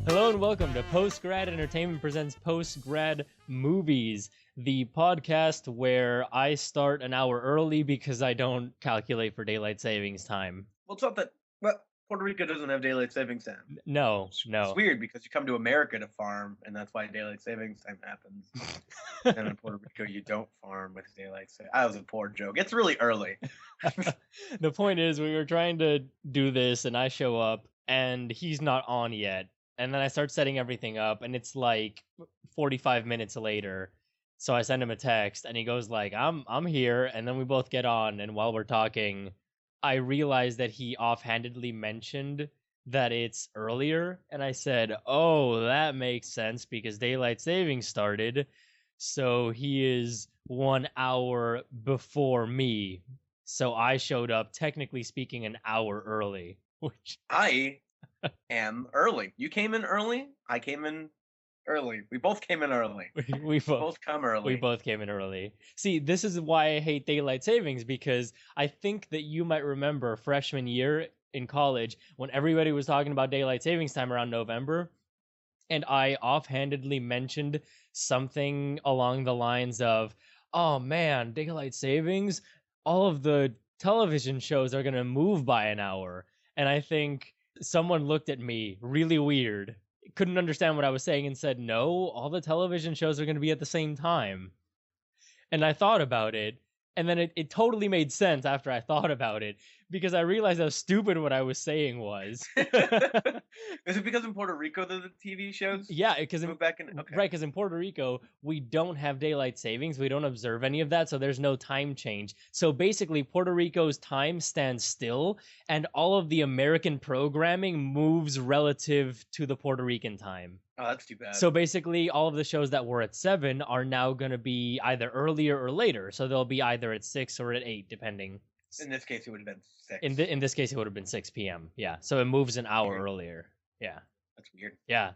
Hello and welcome to PostGrad Entertainment presents PostGrad Movies, the podcast where I start an hour early because I don't calculate for daylight savings time. Well, it's not that. Well, Puerto Rico doesn't have daylight savings time. No. It's weird because you come to America to farm, and that's why daylight savings time happens. And in Puerto Rico, you don't farm with daylight savings. That was a poor joke. It's really early. The point is, we were trying to do this, and I show up, and he's not on yet. And then I start setting everything up, and it's like 45 minutes later. So I send him a text, and he goes like, I'm here. And then we both get on, and while we're talking, I realized that he offhandedly mentioned that it's earlier. And I said, oh, that makes sense because daylight savings started. So he is 1 hour before me. So I showed up, technically speaking, an hour early. Which I am early. You came in early. I came in early. We both came in early. we both come early. We both came in early. See, this is why I hate daylight savings, because I think that you might remember freshman year in college when everybody was talking about daylight savings time around November, and I offhandedly mentioned something along the lines of, oh man, daylight savings, all of the television shows are going to move by an hour. And I think someone looked at me really weird, couldn't understand what I was saying, and said, no, all the television shows are going to be at the same time. And I thought about it, and then it totally made sense after I thought about it, because I realized how stupid what I was saying was. Is it because in Puerto Rico the TV shows? Yeah, because back in okay. Right, because in Puerto Rico we don't have daylight savings, we don't observe any of that, so there's no time change. So basically, Puerto Rico's time stands still, and all of the American programming moves relative to the Puerto Rican time. Oh, that's too bad. So basically, all of the shows that were at 7 are now going to be either earlier or later. So they'll be either at 6 or at 8, depending. In this case, it would have been 6. In this case, it would have been 6 p.m. Yeah, so it moves an hour earlier. Yeah. That's weird. Yeah.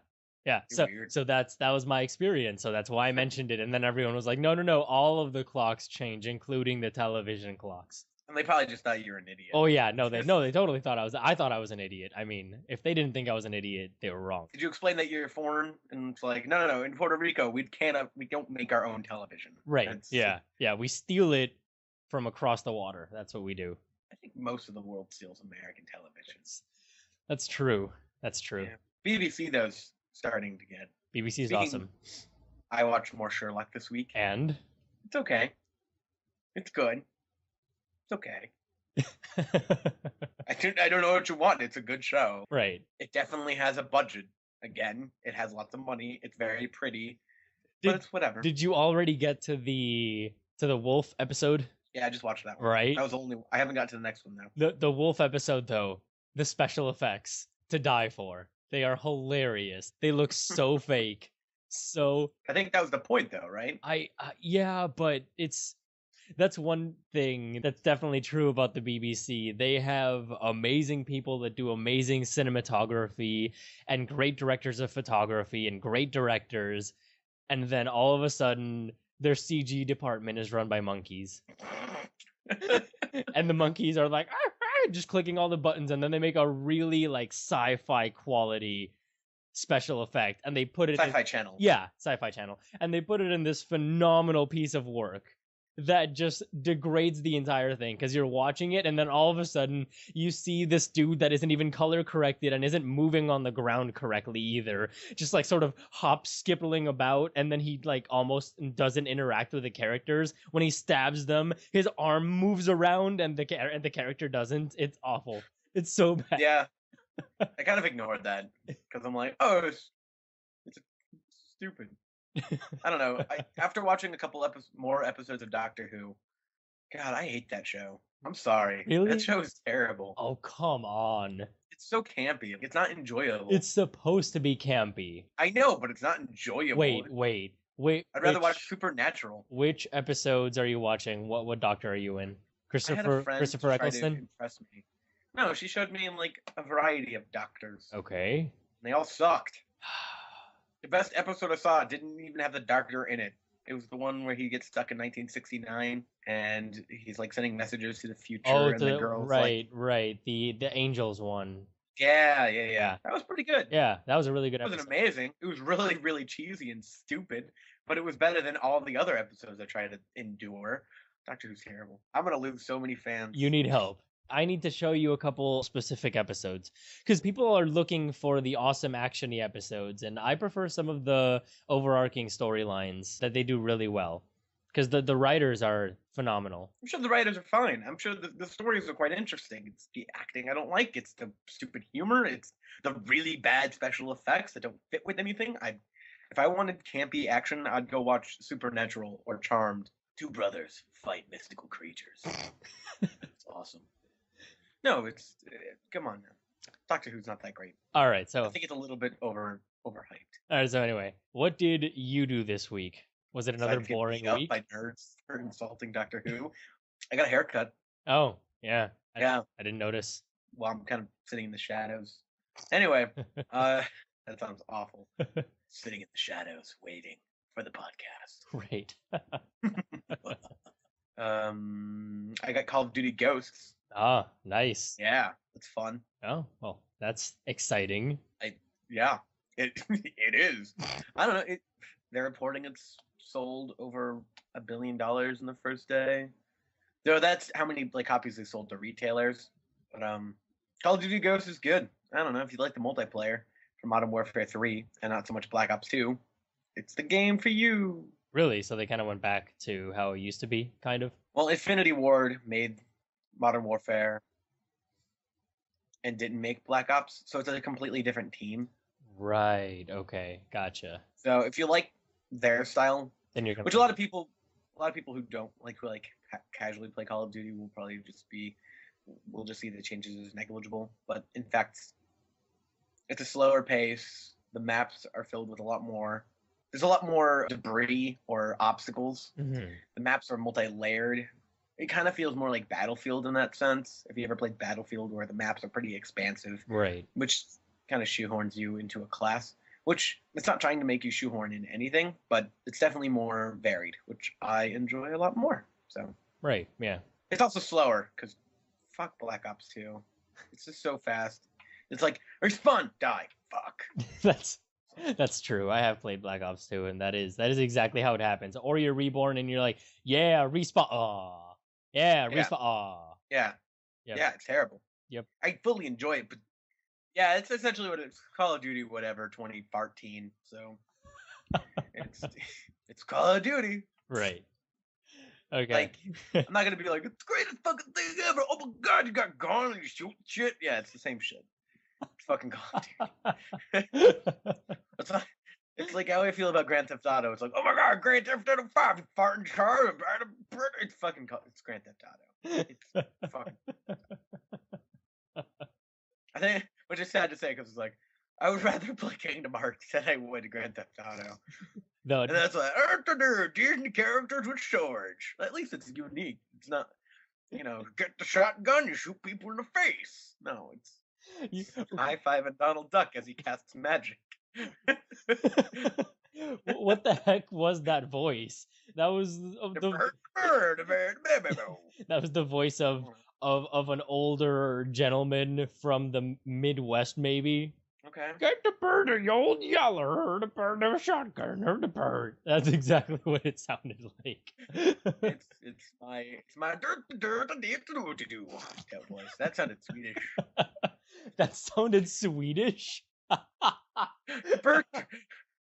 So that was my experience. So that's why I mentioned it. And then everyone was like, no, all of the clocks change, including the television clocks. And they probably just thought you were an idiot. Oh yeah, they totally thought I thought I was an idiot. I mean, if they didn't think I was an idiot, they were wrong. Did you explain that you're foreign? And it's like, no. In Puerto Rico, we don't make our own television. Right. Yeah. We steal it from across the water. That's what we do. I think most of the world steals American televisions. That's true. Yeah. BBC though's starting to get. BBC's awesome. I watched more Sherlock this week. And? It's okay. It's good. It's okay. I don't know what you want. It's a good show. Right. It definitely has a budget. Again, it has lots of money. It's very pretty. But it's whatever. Did you already get to the wolf episode? Yeah, I just watched that one. Right. I haven't got to the next one though. The wolf episode though, the special effects to die for. They are hilarious. They look so fake. So I think that was the point though, right? Yeah, but that's one thing that's definitely true about the BBC. They have amazing people that do amazing cinematography and great directors of photography and great directors. And then all of a sudden, their CG department is run by monkeys. And the monkeys are like, just clicking all the buttons. And then they make a really like sci-fi quality special effect. And they put it Sci-Fi Channel. Yeah, Sci-Fi Channel. And they put it in this phenomenal piece of work that just degrades the entire thing, because you're watching it and then all of a sudden you see this dude that isn't even color corrected and isn't moving on the ground correctly either, just like sort of skipping about, and then he like almost doesn't interact with the characters. When he stabs them, his arm moves around and the character doesn't. It's awful. It's so bad. Yeah. I kind of ignored that because I'm like, oh, it's stupid. I don't know. After watching a couple more episodes of Doctor Who, God, I hate that show. I'm sorry. Really? That show is terrible. Oh, come on. It's so campy. It's not enjoyable. It's supposed to be campy. I know, but it's not enjoyable. Wait. I'd rather watch Supernatural. Which episodes are you watching? What Doctor are you in? Christopher Eccleston? To impress me. No, she showed me in like a variety of doctors. Okay. And they all sucked. The best episode I saw didn't even have the Doctor in it. It was the one where he gets stuck in 1969 and he's like sending messages to the future. Oh, and the girl's right. The Angels one. Yeah. That was pretty good. Yeah, that was a really good It wasn't episode. amazing. It was really, really cheesy and stupid, but it was better than all the other episodes I tried to endure. Doctor Who's terrible. I'm gonna lose so many fans. You need help. I need to show you a couple specific episodes because people are looking for the awesome actiony episodes, and I prefer some of the overarching storylines that they do really well because the writers are phenomenal. I'm sure the writers are fine. I'm sure the stories are quite interesting. It's the acting I don't like. It's the stupid humor. It's the really bad special effects that don't fit with anything. If I wanted campy action, I'd go watch Supernatural or Charmed. Two brothers fight mystical creatures. It's awesome. No, it's come on now. Doctor Who's not that great. All right, so I think it's a little bit overhyped. all right, so anyway, what did you do this week? Was it another Besides get boring beat up week? by nerds for insulting Doctor Who. I got a haircut. Oh, yeah. Yeah. I didn't notice. Well, I'm kind of sitting in the shadows. Anyway, that sounds awful. Sitting in the shadows, waiting for the podcast. Right. I got Call of Duty Ghosts. Ah, nice. Yeah, it's fun. Oh, well, that's exciting. Yeah, it it is. I don't know. They're reporting it's sold over $1 billion in the first day. Though that's how many copies they sold to retailers. But Call of Duty Ghosts is good. I don't know if you like the multiplayer for Modern Warfare 3 and not so much Black Ops 2. It's the game for you. Really? So they kind of went back to how it used to be, kind of? Well, Infinity Ward made Modern Warfare and didn't make Black Ops, so it's a completely different team. Right. Okay. Gotcha. So if you like their style, Then you're gonna. which a lot of people who don't who casually play Call of Duty will probably will just see the changes as negligible. But in fact, it's a slower pace. The maps are filled with there's a lot more debris or obstacles. Mhm. The maps are multi-layered. It kind of feels more like Battlefield in that sense. If you ever played Battlefield, where the maps are pretty expansive, Right. which kind of shoehorns you into a class, which it's not trying to make you shoehorn in anything, but it's definitely more varied, which I enjoy a lot more. So Right. Yeah. it's also slower because fuck Black Ops 2. It's just so fast. It's like, respawn, die, fuck. That's true. I have played Black Ops 2, and that is exactly how it happens. Or you're reborn, and you're like, yeah, respawn. Aw. Yeah, Yeah. respawn. Aw. Yeah. Yep. Yeah, it's terrible. Yep. I fully enjoy it, but yeah, it's essentially what it's Call of Duty, whatever, 2014. So it's Call of Duty. Right. Okay. Like, I'm not gonna be like, it's the greatest fucking thing ever. Oh my god, you got gun and you shoot shit. Yeah, it's the same shit. It's fucking Call of Duty. It's like how I feel about Grand Theft Auto. It's like, oh my god, Grand Theft Auto 5, you farting car. It's fucking it's Grand Theft Auto. It's fucking. I think, which is sad to say because it's like, I would rather play Kingdom Hearts than I would Grand Theft Auto. No, And that's like, Disney characters with swords. At least it's unique. It's not, get the shotgun, you shoot people in the face. No, it's high five and Donald Duck as he casts magic. What the heck was that voice? That was that was the voice of an older gentleman from the Midwest, maybe. Okay. Get the bird, you old yeller, the bird of a shotgun, or the bird. That's exactly what it sounded like. It's my dirt do that voice. That sounded Swedish. That sounded Swedish.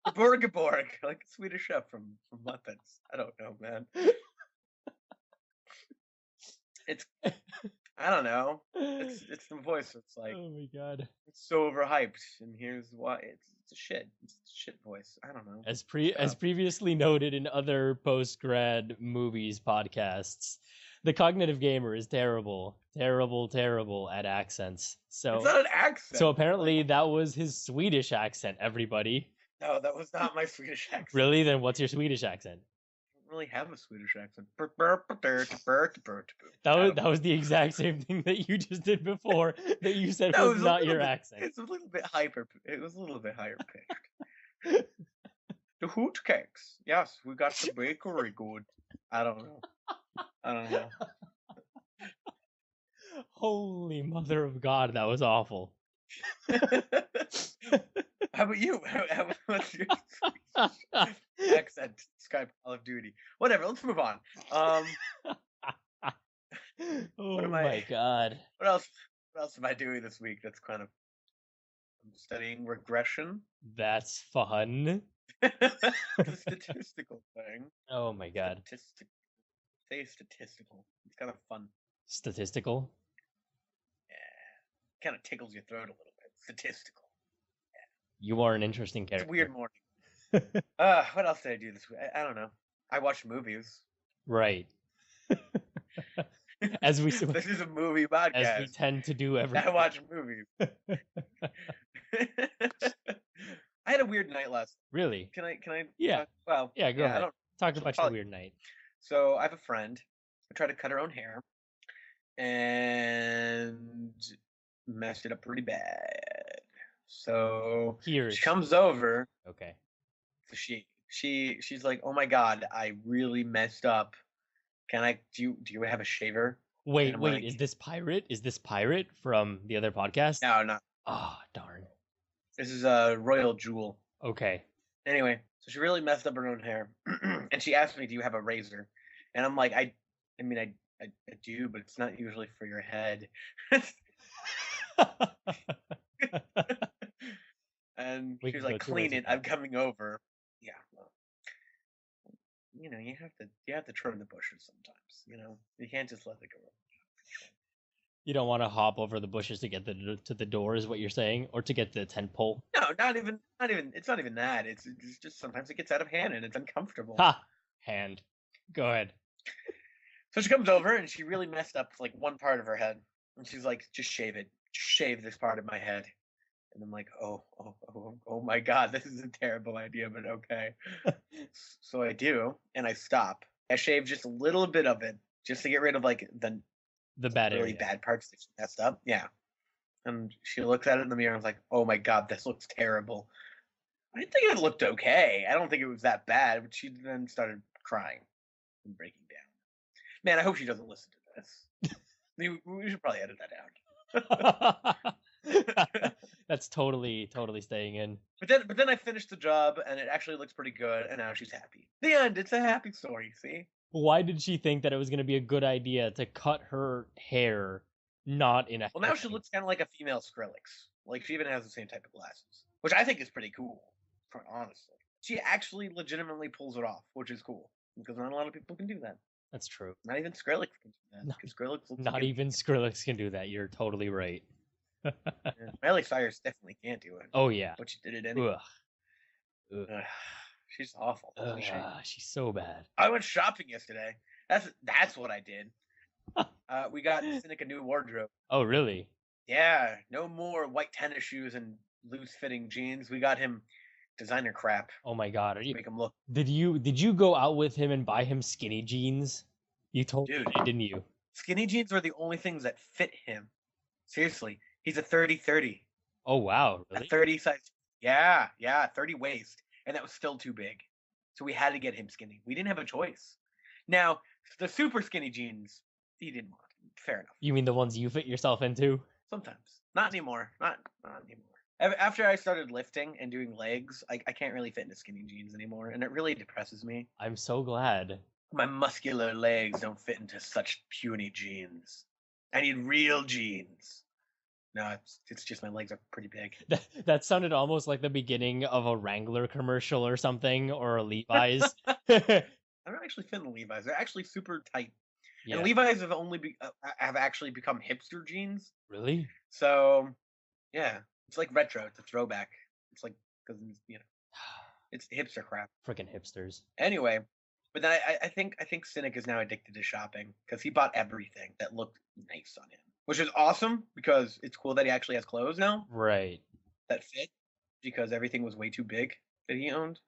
Borgeborg, like a Swedish chef from Muppets. I don't know, man. I don't know. It's the voice. It's like, oh my god. It's so overhyped, and here's why. It's a shit. It's a shit voice. I don't know. As previously noted in other PostGrad movies podcasts, the cognitive gamer is terrible at accents. So it's not an accent. So apparently that was his Swedish accent, everybody. No, that was not my Swedish accent. Really? Then what's your Swedish accent? I don't really have a Swedish accent. That was the exact same thing that you just did before that you said was not your accent. It's a little bit hyper. It was a little bit higher pitched. The hoot cakes. Yes, we got the bakery good. I don't know. Holy mother of God, that was awful. How about you? What's your accent? Describe Call of Duty. Whatever. Let's move on. Oh What my god. What else? What else am I doing this week? That's kind of. I'm studying regression. That's fun. It's a statistical thing. Oh my god. Say statistical. It's kind of fun. Statistical? Yeah. Kind of tickles your throat a little bit. Statistical. You are an interesting It's character. a weird morning. What else did I do this week? I don't know. I watched movies. Right. As we This is a movie podcast. as we tend to do every I watch movies. I had a weird night last. Really? Can I? Yeah. Well. Yeah, go ahead. Talk about your probably- weird night. So I have a friend who tried to cut her own hair and messed it up pretty bad. So Here. she comes over. Okay. She's like, oh my god, I really messed up. Can I? Do you have a shaver? Wait, I'm wait, like- is this Pirate? Is this Pirate from the other podcast? No, not. Oh, darn. This is a Royal Jewel. Okay. Anyway, so she really messed up her own hair, and she asked me, "Do you have a razor?" And I'm like, I mean, I do, but it's not usually for your head. And We she was can like, go to "Clean razor it. I'm coming over." Yeah. Well, you know, you have to trim the bushes sometimes. You know, you can't just let it go. You don't want to hop over the bushes to get to the door, is what you're saying, or to get the tent pole? No, not even. It's not even that. It's just sometimes it gets out of hand and it's uncomfortable. Ha! Hand. Go ahead. So she comes over and she really messed up like one part of her head, and she's like, "Just shave it. Shave this part of my head." And I'm like, oh my god, this is a terrible idea, but okay. So I do, and I stop. I shave just a little bit of it, just to get rid of like The bad really area. bad parts that she messed up. Yeah. And she looks at it in the mirror and was like, "Oh my god, this looks terrible." I didn't think it looked okay. I don't think it was that bad, but she then started crying and breaking down. Man, I hope she doesn't listen to this. We should probably edit that out. That's totally staying in. But then I finished the job and it actually looks pretty good, and now she's happy. The end. It's a happy story. See? Why did she think that it was going to be a good idea to cut her hair not in a Well, now she looks kind of like a female Skrillex. Like she even has the same type of glasses, which I think is pretty cool. Honestly, she actually legitimately pulls it off, which is cool because not a lot of people can do that. That's true. Not even Skrillex can do that. No, Because Skrillex looks Not like even Skrillex can do that. You're totally right. Miley Cyrus definitely can't do it, Oh yeah. but she did it anyway. Ugh. Ugh, she's awful. Isn't she? She's so bad. I went shopping yesterday. That's what I did. We got Cynic a new wardrobe. Oh really? Yeah, no more white tennis shoes and loose-fitting jeans. We got him designer crap Oh my god. Are to you? make him look. Did you go out with him and buy him skinny jeans? You told me, Dude. didn't you? Skinny jeans are the only things that fit him. Seriously, he's a 30-30. Oh wow. A Really? 30 size. Yeah, 30 waist, and that was still too big. So we had to get him skinny. We didn't have a choice. Now, the super skinny jeans, he didn't want. Fair enough. You mean the ones you fit yourself into? Sometimes. Not anymore. Not anymore. After I started lifting and doing legs, I can't really fit into skinny jeans anymore, and it really depresses me. I'm so glad. My muscular legs don't fit into such puny jeans. I need real jeans. No, it's just my legs are pretty big. That sounded almost like the beginning of a Wrangler commercial or something, or a Levi's. I don't actually fit in Levi's. They're actually super tight. Yeah. And Levi's have have actually become hipster jeans. Really? So, yeah, it's like retro. It's a throwback. It's like because it's hipster crap. Freaking hipsters. Anyway, but then I think Cynic is now addicted to shopping because he bought everything that looked nice on him, which is awesome because it's cool that he actually has clothes now Right. that fit because everything was way too big that he owned.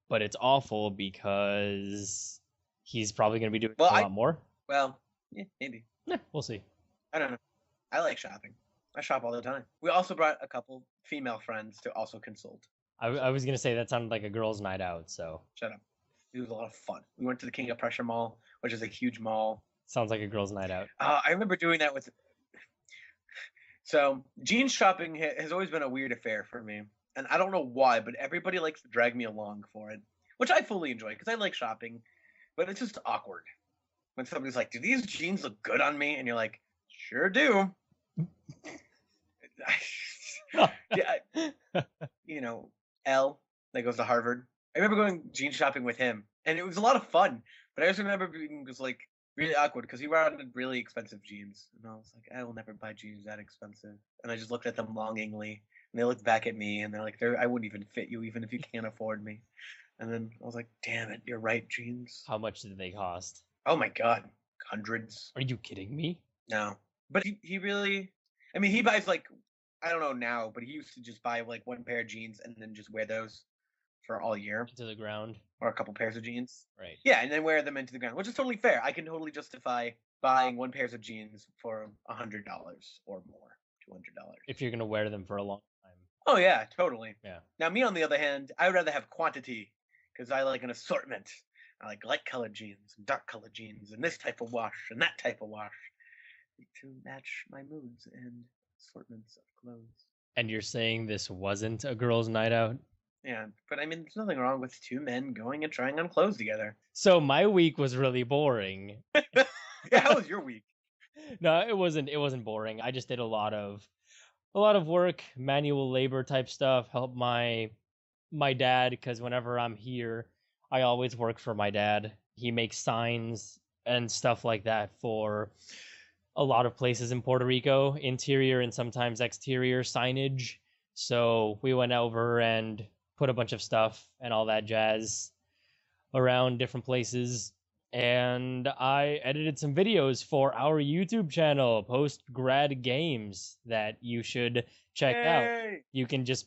But it's awful because he's probably going to be doing Well, a lot more. Well, yeah, maybe. We'll see. I don't know. I like shopping. I shop all the time. We also brought a couple female friends to also consult. I was going to say that sounded like a girl's night out, so Shut up. It was a lot of fun. We went to the King of Prussia Mall, which is a huge mall. sounds like a girl's night out. I remember doing that with. So jeans shopping has always been a weird affair for me, and I don't know why, but everybody likes to drag me along for it, which I fully enjoy because I like shopping. But it's just awkward when somebody's like, "Do these jeans look good on me?" And you're like, "Sure do." You know, L that goes to Harvard. I remember going jean shopping with him, and it was a lot of fun. But I also remember being just like really awkward because he wanted really expensive jeans, and I was like, I will never buy jeans that expensive. And I just looked at them longingly, and they looked back at me, and they're like, I wouldn't even fit you, even if you can't afford me. And then I was like, damn it, you're right, jeans. How much did they cost? Oh my god, hundreds. Are you kidding me? No, but he really, I mean, he buys like, I don't know now, but he used to just buy like one pair of jeans and then just wear those for all year. Into the ground. Or a couple pairs of jeans. Right. Yeah, and then wear them into the ground, which is totally fair. I can totally justify buying one pair of jeans for $100 or more, $200. If you're gonna wear them for a long time. Oh yeah, totally. Yeah. Now me on the other hand, I would rather have quantity because I like an assortment. I like light colored jeans and dark colored jeans and this type of wash and that type of wash to match my moods and assortments of clothes. And you're saying this wasn't a girls' night out? Yeah, but I mean, there's nothing wrong with two men going and trying on clothes together. So my week was really boring. Yeah, how was your week? No, it wasn't boring. I just did a lot of work, manual labor type stuff, help my dad, because whenever I'm here, I always work for my dad. He makes signs and stuff like that for a lot of places in Puerto Rico, interior and sometimes exterior signage. So we went over and put a bunch of stuff and all that jazz around different places. And I edited some videos for our YouTube channel, PostGrad Games, that you should check out. You can just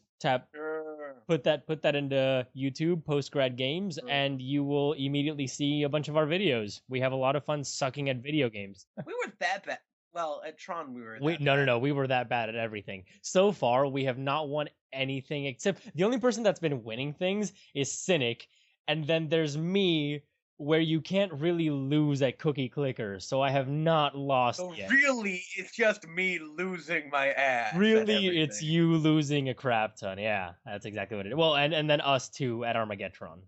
put that into YouTube, PostGrad Games, and you will immediately see a bunch of our videos. We have a lot of fun sucking at video games. We were that bad. Well, at Tron we were No, we were that bad at everything. So far, we have not won anything except the only person that's been winning things is Cynic, and then there's me, where you can't really lose at Cookie Clicker, so I have not lost yet. Really, it's just me losing my ass. Really, it's you losing a crap ton. Yeah, that's exactly what it is. Well, and then us too at Armageddon.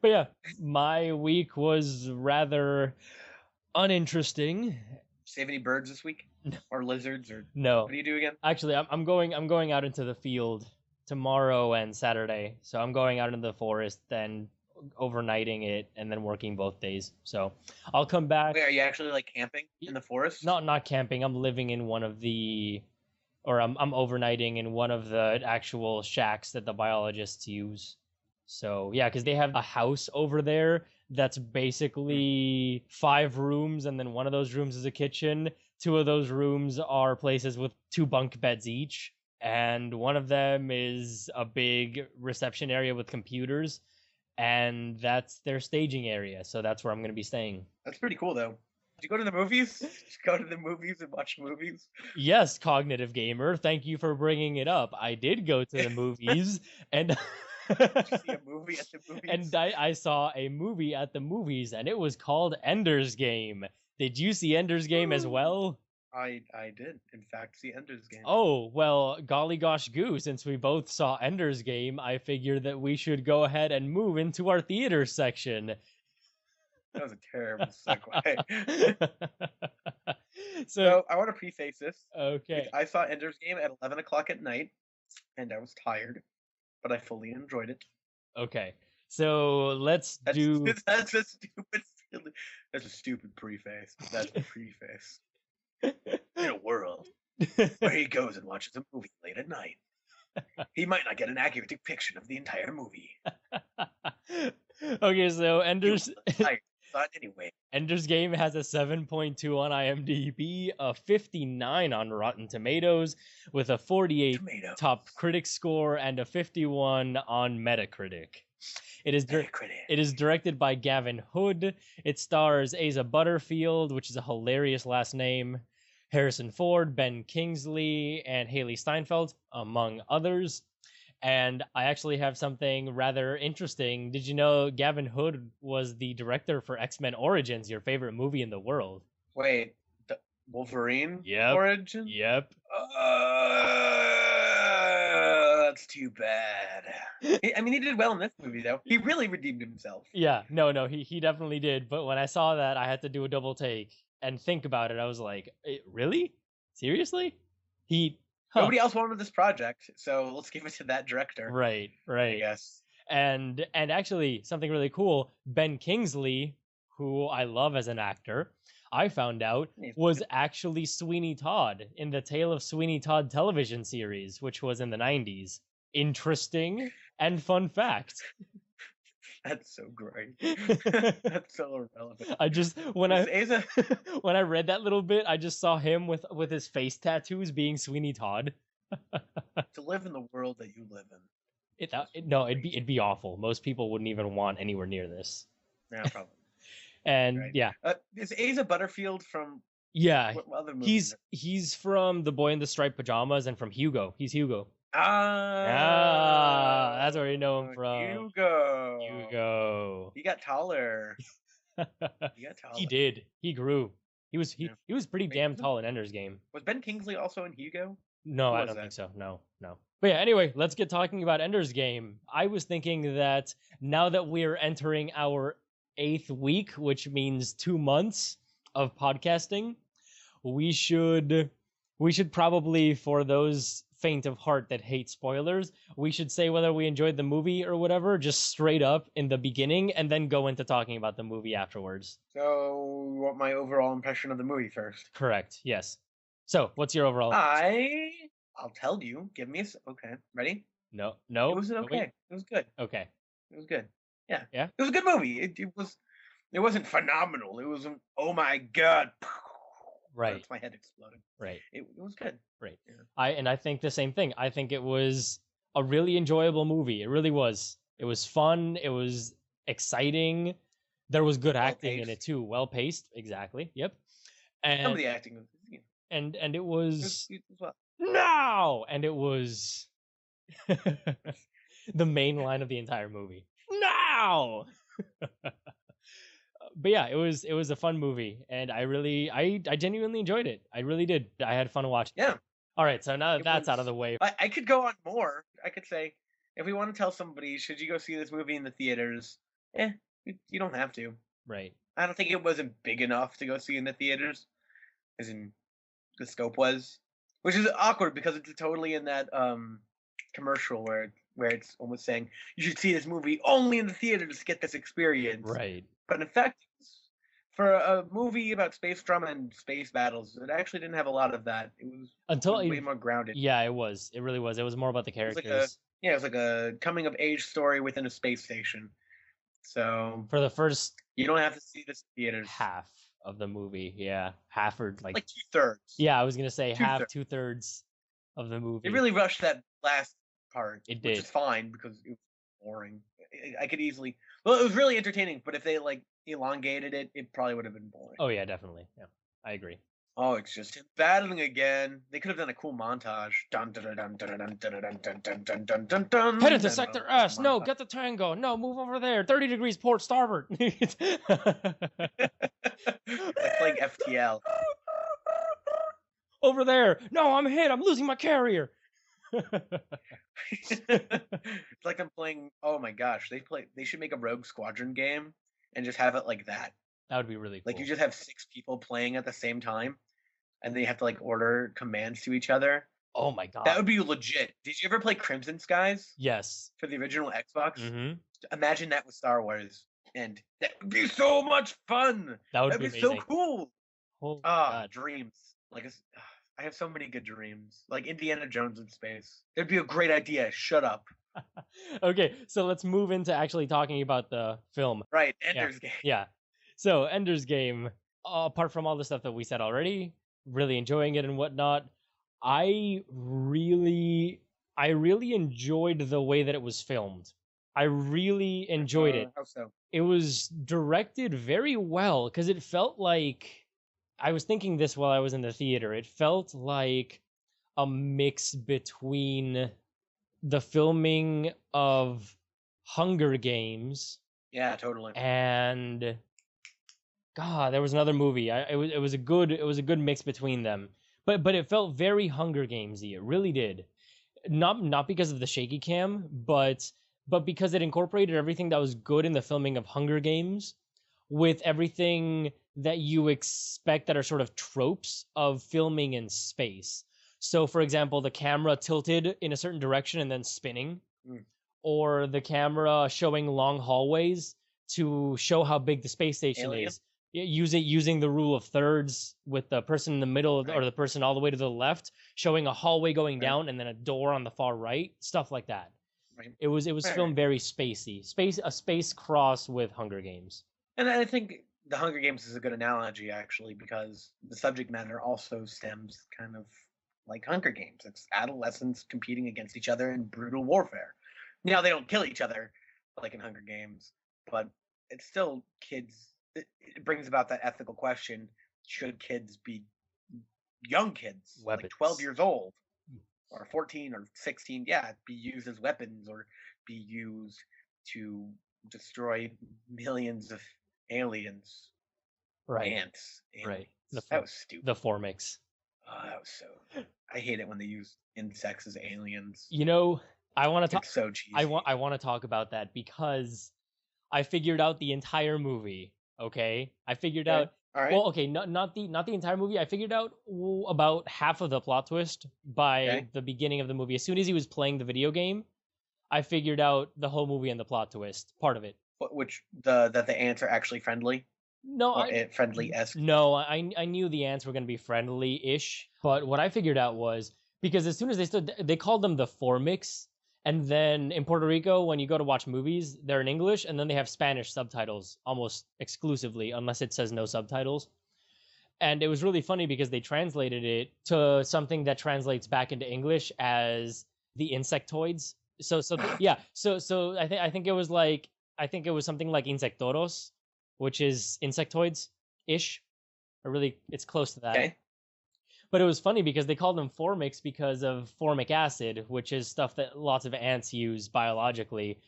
But yeah, my week was rather uninteresting. Save any birds this week? Or lizards? Or no. What do you do again? Actually, I'm going out into the field tomorrow and Saturday. So I'm going out into the forest and overnighting it and then working both days. So I'll come back. Wait, are you actually like camping in the forest? Not camping. I'm living in one of the, or I'm overnighting in one of the actual shacks that the biologists use. So yeah, because they have a house over there that's basically 5 rooms, and then one of those rooms is a kitchen. 2 of those rooms are places with 2 bunk beds each, and one of them is a big reception area with computers, and that's their staging area. So that's where I'm going to be staying. That's pretty cool, though. Did you go to the movies? Did you go to the movies and watch movies? Yes, Cognitive Gamer. Thank you for bringing it up. I did go to the movies, and Did you see a movie at the movies? And I saw a movie at the movies, and it was called Ender's Game. Did you see Ender's Game as well? I did, in fact, see Ender's Game. Oh, well, golly gosh goo, since we both saw Ender's Game, I figured that we should go ahead and move into our theater section. That was a terrible segue. So I want to preface this. Okay. I saw Ender's Game at 11 o'clock at night, and I was tired, but I fully enjoyed it. Okay. So let's do... That's a stupid preface. That's a preface. In a world where he goes and watches a movie late at night, he might not get an accurate depiction of the entire movie. Okay, so Ender's anyway. Ender's Game has a 7.2 on IMDb, a 59 on Rotten Tomatoes, with a 48 top critic score and a 51 on Metacritic. It is directed by Gavin Hood. It stars Asa Butterfield, which is a hilarious last name, Harrison Ford, Ben Kingsley, and Haley Steinfeld, among others. And I actually have something rather interesting. Did you know Gavin Hood was the director for X-Men Origins, your favorite movie in the world? Wait, Wolverine Yep. origin? Yep. That's too bad. I mean, he did well in this movie, though. He really redeemed himself. Yeah, no, he definitely did. But when I saw that, I had to do a double take and think about it. I was like, really? Seriously? He, huh? Nobody else wanted this project, so let's give it to that director, Right, I right. guess. And actually, something really cool. Ben Kingsley, who I love as an actor, I found out He's was good. actually Sweeney Todd in the Tale of Sweeney Todd television series, which was in the 90s. Interesting and fun fact. That's so great. That's so irrelevant. I just when This I is a when I read that little bit, I just saw him with his face tattoos being Sweeney Todd. to live in the world that you live in. No, it'd be awful. Most people wouldn't even want anywhere near this. Yeah, probably. And Right. yeah, Is Asa Butterfield from yeah, what other movies? he's from The Boy in the Striped Pajamas and from Hugo. He's Hugo. Ah, That's where you know him from. Hugo. Hugo. He got taller. He got taller. He did. He grew. He was Yeah. pretty Wait, damn tall in Ender's Game. Was Ben Kingsley also in Hugo? No, Who I was don't that? think so. No. But yeah, anyway, let's get talking about Ender's Game. I was thinking that now that we're entering our 8th week, which means 2 months of podcasting, we should probably, for those faint of heart that hate spoilers, we should say whether we enjoyed the movie or whatever, just straight up in the beginning, and then go into talking about the movie afterwards. So, you want my overall impression of the movie first? Correct. Yes. So, what's your overall? I'll tell you. Give me okay. Ready? No. It was okay. Wait. It was good. Okay. It was good. Yeah. Yeah? It was a good movie. It wasn't phenomenal. It wasn't, oh my god. Right. That's my head exploding. Right. It was good. Right. Yeah. I think the same thing. I think it was a really enjoyable movie. It really was. It was fun. It was exciting. There was good acting in it too. Well paced. Exactly. Yep. And some of the acting was, and it was it was well. no, and it was the main line of the entire movie. No. But yeah, it was a fun movie, and I genuinely enjoyed it. I really did. I had fun watching. Yeah. All right, so now that that's out of the way, I could go on more. I could say, if we want to tell somebody, should you go see this movie in the theaters? You don't have to. right? I don't think it wasn't big enough to go see in the theaters, as in the scope was, which is awkward because it's totally in that commercial where it's almost saying you should see this movie only in the theaters to get this experience. Right. But in fact, for a movie about space drama and space battles, it actually didn't have a lot of that. It was way more grounded. Yeah, it was. It really was. It was more about the characters. It was like a coming of age story within a space station. So for the first, you don't have to see this in theaters. Half of the movie, yeah, half or like 2/3. Yeah, I was gonna say half, 2/3 of the movie. They really rushed that last part, It did, which is fine because it was boring. I could easily. Well, it was really entertaining, but if they elongated it, it probably would have been boring. Oh yeah, definitely. Yeah, I agree. Oh, it's just him battling again. They could have done a cool montage. Dun dun dun dun dun dun dun dun dun dun dun dun. Head into sector S. No, get the tango. No, move over there. 30 degrees port starboard. It's like FTL. Over there. No, I'm hit. I'm losing my carrier. It's like I'm playing. Oh my gosh, they should make a Rogue Squadron game and just have it like that. That would be really cool. Like you just have 6 people playing at the same time, and they have to order commands to each other. Oh my god, that would be legit. Did you ever play Crimson Skies? Yes. For the original Xbox. Mm-hmm. Imagine that with Star Wars, and that would be so much fun. That'd be so cool. Oh god, dreams. I have so many good dreams, like Indiana Jones in space. It'd be a great idea. Shut up. Okay, so let's move into actually talking about the film. Right, Ender's Game. Yeah. So Ender's Game, apart from all the stuff that we said already, really enjoying it and whatnot, I really enjoyed the way that it was filmed. I really enjoyed it. How so? It was directed very well because it felt like, I was thinking this while I was in the theater, it felt like a mix between the filming of Hunger Games. Yeah, totally. And God, there was another movie. It was a good mix between them. But it felt very Hunger Gamesy. It really did. Not because of the shaky cam, but because it incorporated everything that was good in the filming of Hunger Games with everything that you expect that are sort of tropes of filming in space. So, for example, the camera tilted in a certain direction and then spinning, Mm. or the camera showing long hallways to show how big the space station Alien? is. Using the rule of thirds with the person in the middle or Right. the person all the way to the left, showing a hallway going Right. down and then a door on the far right, stuff like that. Right. It was Right. filmed very spacey, a space cross with Hunger Games. And I think the Hunger Games is a good analogy, actually, because the subject matter also stems kind of like Hunger Games. It's adolescents competing against each other in brutal warfare. Now, they don't kill each other like in Hunger Games, but it's still kids. It brings about that ethical question: should kids be young kids, like 12 Weapons. years old, or 14 or 16? Yeah, be used as weapons or be used to destroy millions of aliens, Right, ants, right. aliens. That was stupid. The Formix. Oh, that was so. I hate it when they use insects as aliens. You know, I want to talk. It's so cheesy. I want to talk about that because I figured out the entire movie. Okay, I figured Okay. out. All right. Well, okay, not the entire movie. I figured out about half of the plot twist by Okay. the beginning of the movie. As soon as he was playing the video game, I figured out the whole movie and the plot twist. Part of it. Which that the ants are actually friendly No, or friendly-esque. no, I knew the ants were gonna be friendly-ish, but what I figured out was because as soon as they called them the Formix, and then in Puerto Rico, when you go to watch movies, they're in English, and then they have Spanish subtitles almost exclusively, unless it says no subtitles. And it was really funny because they translated it to something that translates back into English as the insectoids. So I think it was like I think it was something like insectoros, which is insectoids ish. Or really, it's close to that. Okay. But it was funny because they called them formics because of formic acid, which is stuff that lots of ants use biologically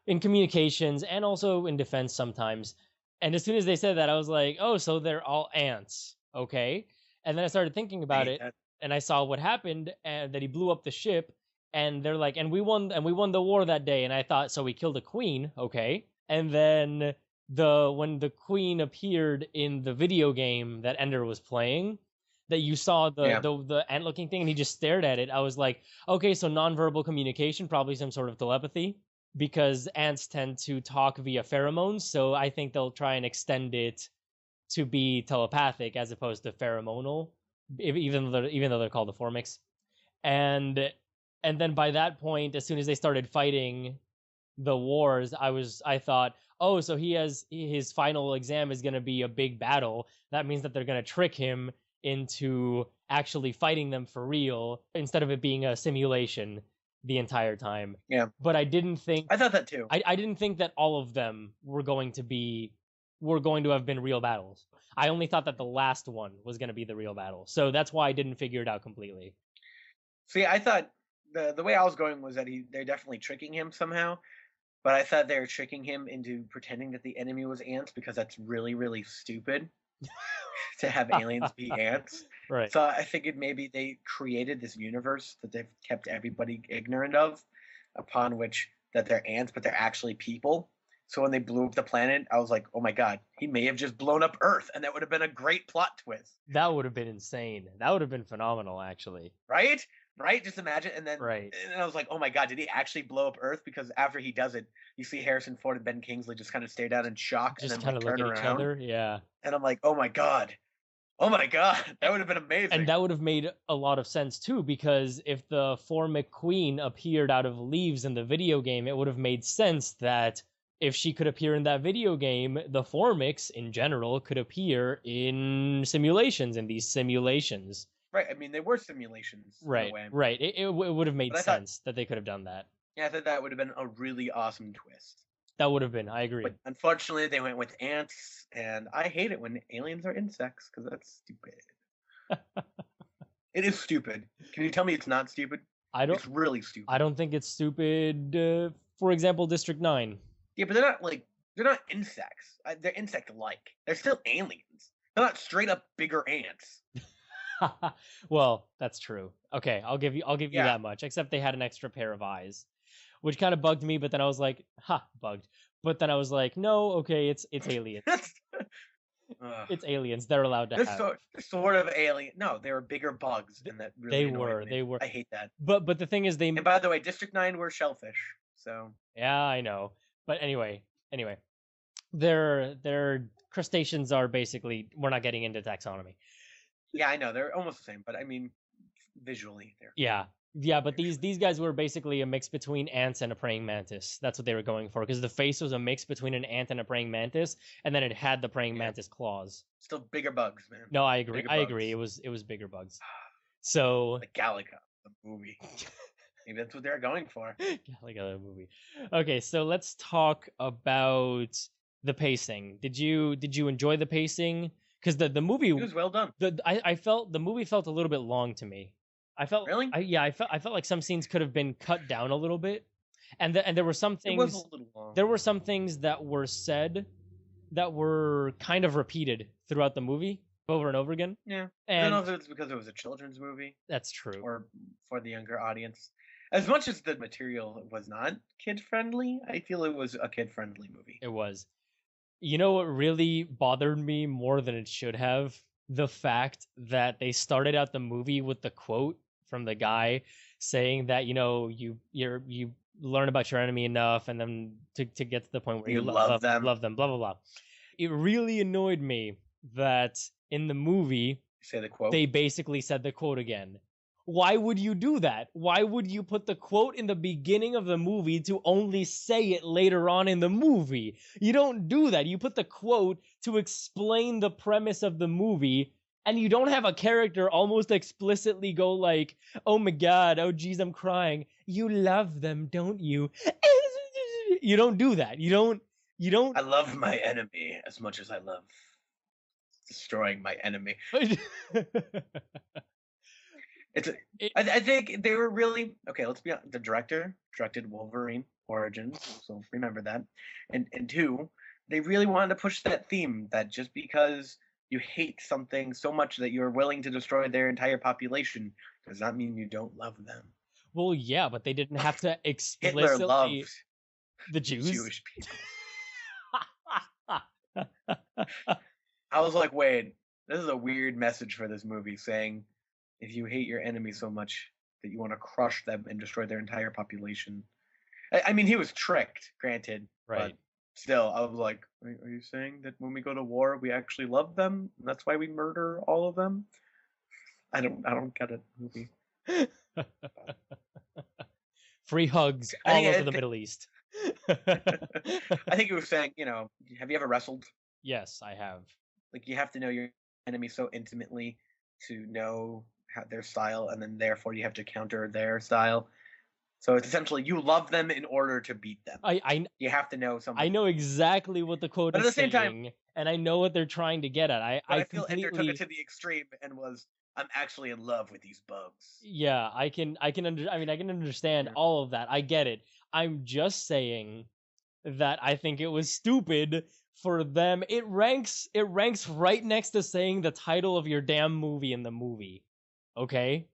in communications and also in defense sometimes. And as soon as they said that, I was like, oh, so they're all ants. Okay. And then I started thinking I about hate it that. and I saw what happened and that he blew up the ship and they're like, and we won the war that day. And I thought, so we killed a queen. Okay. And then when the queen appeared in the video game that Ender was playing, that you saw Yeah. the ant looking thing and he just stared at it, I was like, okay, so nonverbal communication, probably some sort of telepathy, because ants tend to talk via pheromones, so I think they'll try and extend it to be telepathic as opposed to pheromonal, even though they're called the Formix. And then by that point, as soon as they started fighting the wars, I thought, oh, so his final exam is going to be a big battle. That means that they're going to trick him into actually fighting them for real instead of it being a simulation the entire time. Yeah. But I didn't think I thought that too. I didn't think that all of them were going to have been real battles. I only thought that the last one was going to be the real battle. So that's why I didn't figure it out completely. See, I thought the way I was going was that they're definitely tricking him somehow, but I thought they were tricking him into pretending that the enemy was ants because that's really, really stupid to have aliens be ants. Right. So I figured maybe they created this universe that they've kept everybody ignorant of, upon which that they're ants, but they're actually people. So when they blew up the planet, I was like, oh my god, he may have just blown up Earth, and that would have been a great plot twist. That would have been insane. That would have been phenomenal, actually. Right? Right? Just imagine. And then Right. and I was like, oh my god, did he actually blow up Earth? Because after he does it, you see Harrison Ford and Ben Kingsley just kind of stare down in shock Just and then kind like, of look turn at each around. other. Yeah. And I'm like, oh my god. Oh my god. That would have been amazing. And that would have made a lot of sense too, because if the Formic Queen appeared out of leaves in the video game, it would have made sense that if she could appear in that video game, the Formics in general could appear in these simulations. Right. I mean, they were simulations. Right. In a way. Right. It would have made But I thought- sense that they could have done that. Yeah, I thought that would have been a really awesome twist. That would have been. I agree. But unfortunately, they went with ants, and I hate it when aliens are insects because that's stupid. It is stupid. Can you tell me it's not stupid? It's really stupid. I don't think it's stupid. For example, District 9. Yeah, but they're not like They're not insects. They're insect-like. They're still aliens. They're not straight up bigger ants. Well, that's true. Okay, I'll give you Yeah. that much. Except they had an extra pair of eyes, which kind of bugged me. But then I was like, bugged. But then I was like, no, okay, it's aliens. It's aliens. They're allowed to They're have. sort of alien. No, they were bigger bugs, and that really annoyed me. They were. I hate that. But the thing is, And by the way, District 9 were shellfish. So yeah, I know. But anyway, their crustaceans are basically. We're not getting into taxonomy. yeah, I know they're almost the same, but I mean, visually, they're Yeah, but these guys were basically a mix between ants and a praying mantis. That's what they were going for, because the face was a mix between an ant and a praying mantis, and then it had the praying mantis claws. Still bigger bugs, man. No, I agree. Bigger I bugs. agree. It was bigger bugs. So Like Galaga, the movie. Maybe that's what they're going for. Galaga the movie. Okay, so let's talk about the pacing. Did you enjoy the pacing? Because the movie It was well done. I felt the movie felt a little bit long to me. I felt Really? I felt like some scenes could have been cut down a little bit, and there were some It things. was a little long. There were some things that were said that were kind of repeated throughout the movie over and over again. Yeah. And I don't know if it's because it was a children's movie that's true. or for the younger audience. As much as the material was not kid friendly, I feel it was a kid friendly movie. It was. You know what really bothered me more than it should have? The fact that they started out the movie with the quote from the guy saying that, you know, you learn about your enemy enough, and then to get to the point where You love them. blah blah blah. It really annoyed me that in the movie Say the quote. they basically said the quote again. Why would you do that? Why would you put the quote in the beginning of the movie to only say it later on in the movie? You don't do that. You put the quote to explain the premise of the movie, and you don't have a character almost explicitly go like, "Oh my god, oh geez, I'm crying. You love them, don't you?" You don't do that. You don't I love my enemy as much as I love destroying my enemy. I think they were really okay. Let's be honest. The director directed Wolverine Origins, so remember that. And two, they really wanted to push that theme that just because you hate something so much that you're willing to destroy their entire population does not mean you don't love them. Well, yeah, but they didn't have to explicitly. Hitler loved the Jews. Jewish people. I was like, wait, this is a weird message for this movie, saying if you hate your enemy so much that you want to crush them and destroy their entire population. I mean, he was tricked, granted. Right. But still, I was like, are you saying that when we go to war, we actually love them? And that's why we murder all of them? I don't get it, movie. Free hugs all over the Middle East. I think it was saying, you know, have you ever wrestled? Yes, I have. Like, you have to know your enemy so intimately to know their style, and then therefore you have to counter their style. So it's essentially you love them in order to beat them. You have to know something. I know exactly what the quote is saying, at the same time, and I know what they're trying to get at. I feel Ender took it to the extreme and was, I'm actually in love with these bugs. Yeah, I can understand all of that. I get it. I'm just saying that I think it was stupid for them. It ranks right next to saying the title of your damn movie in the movie. Okay?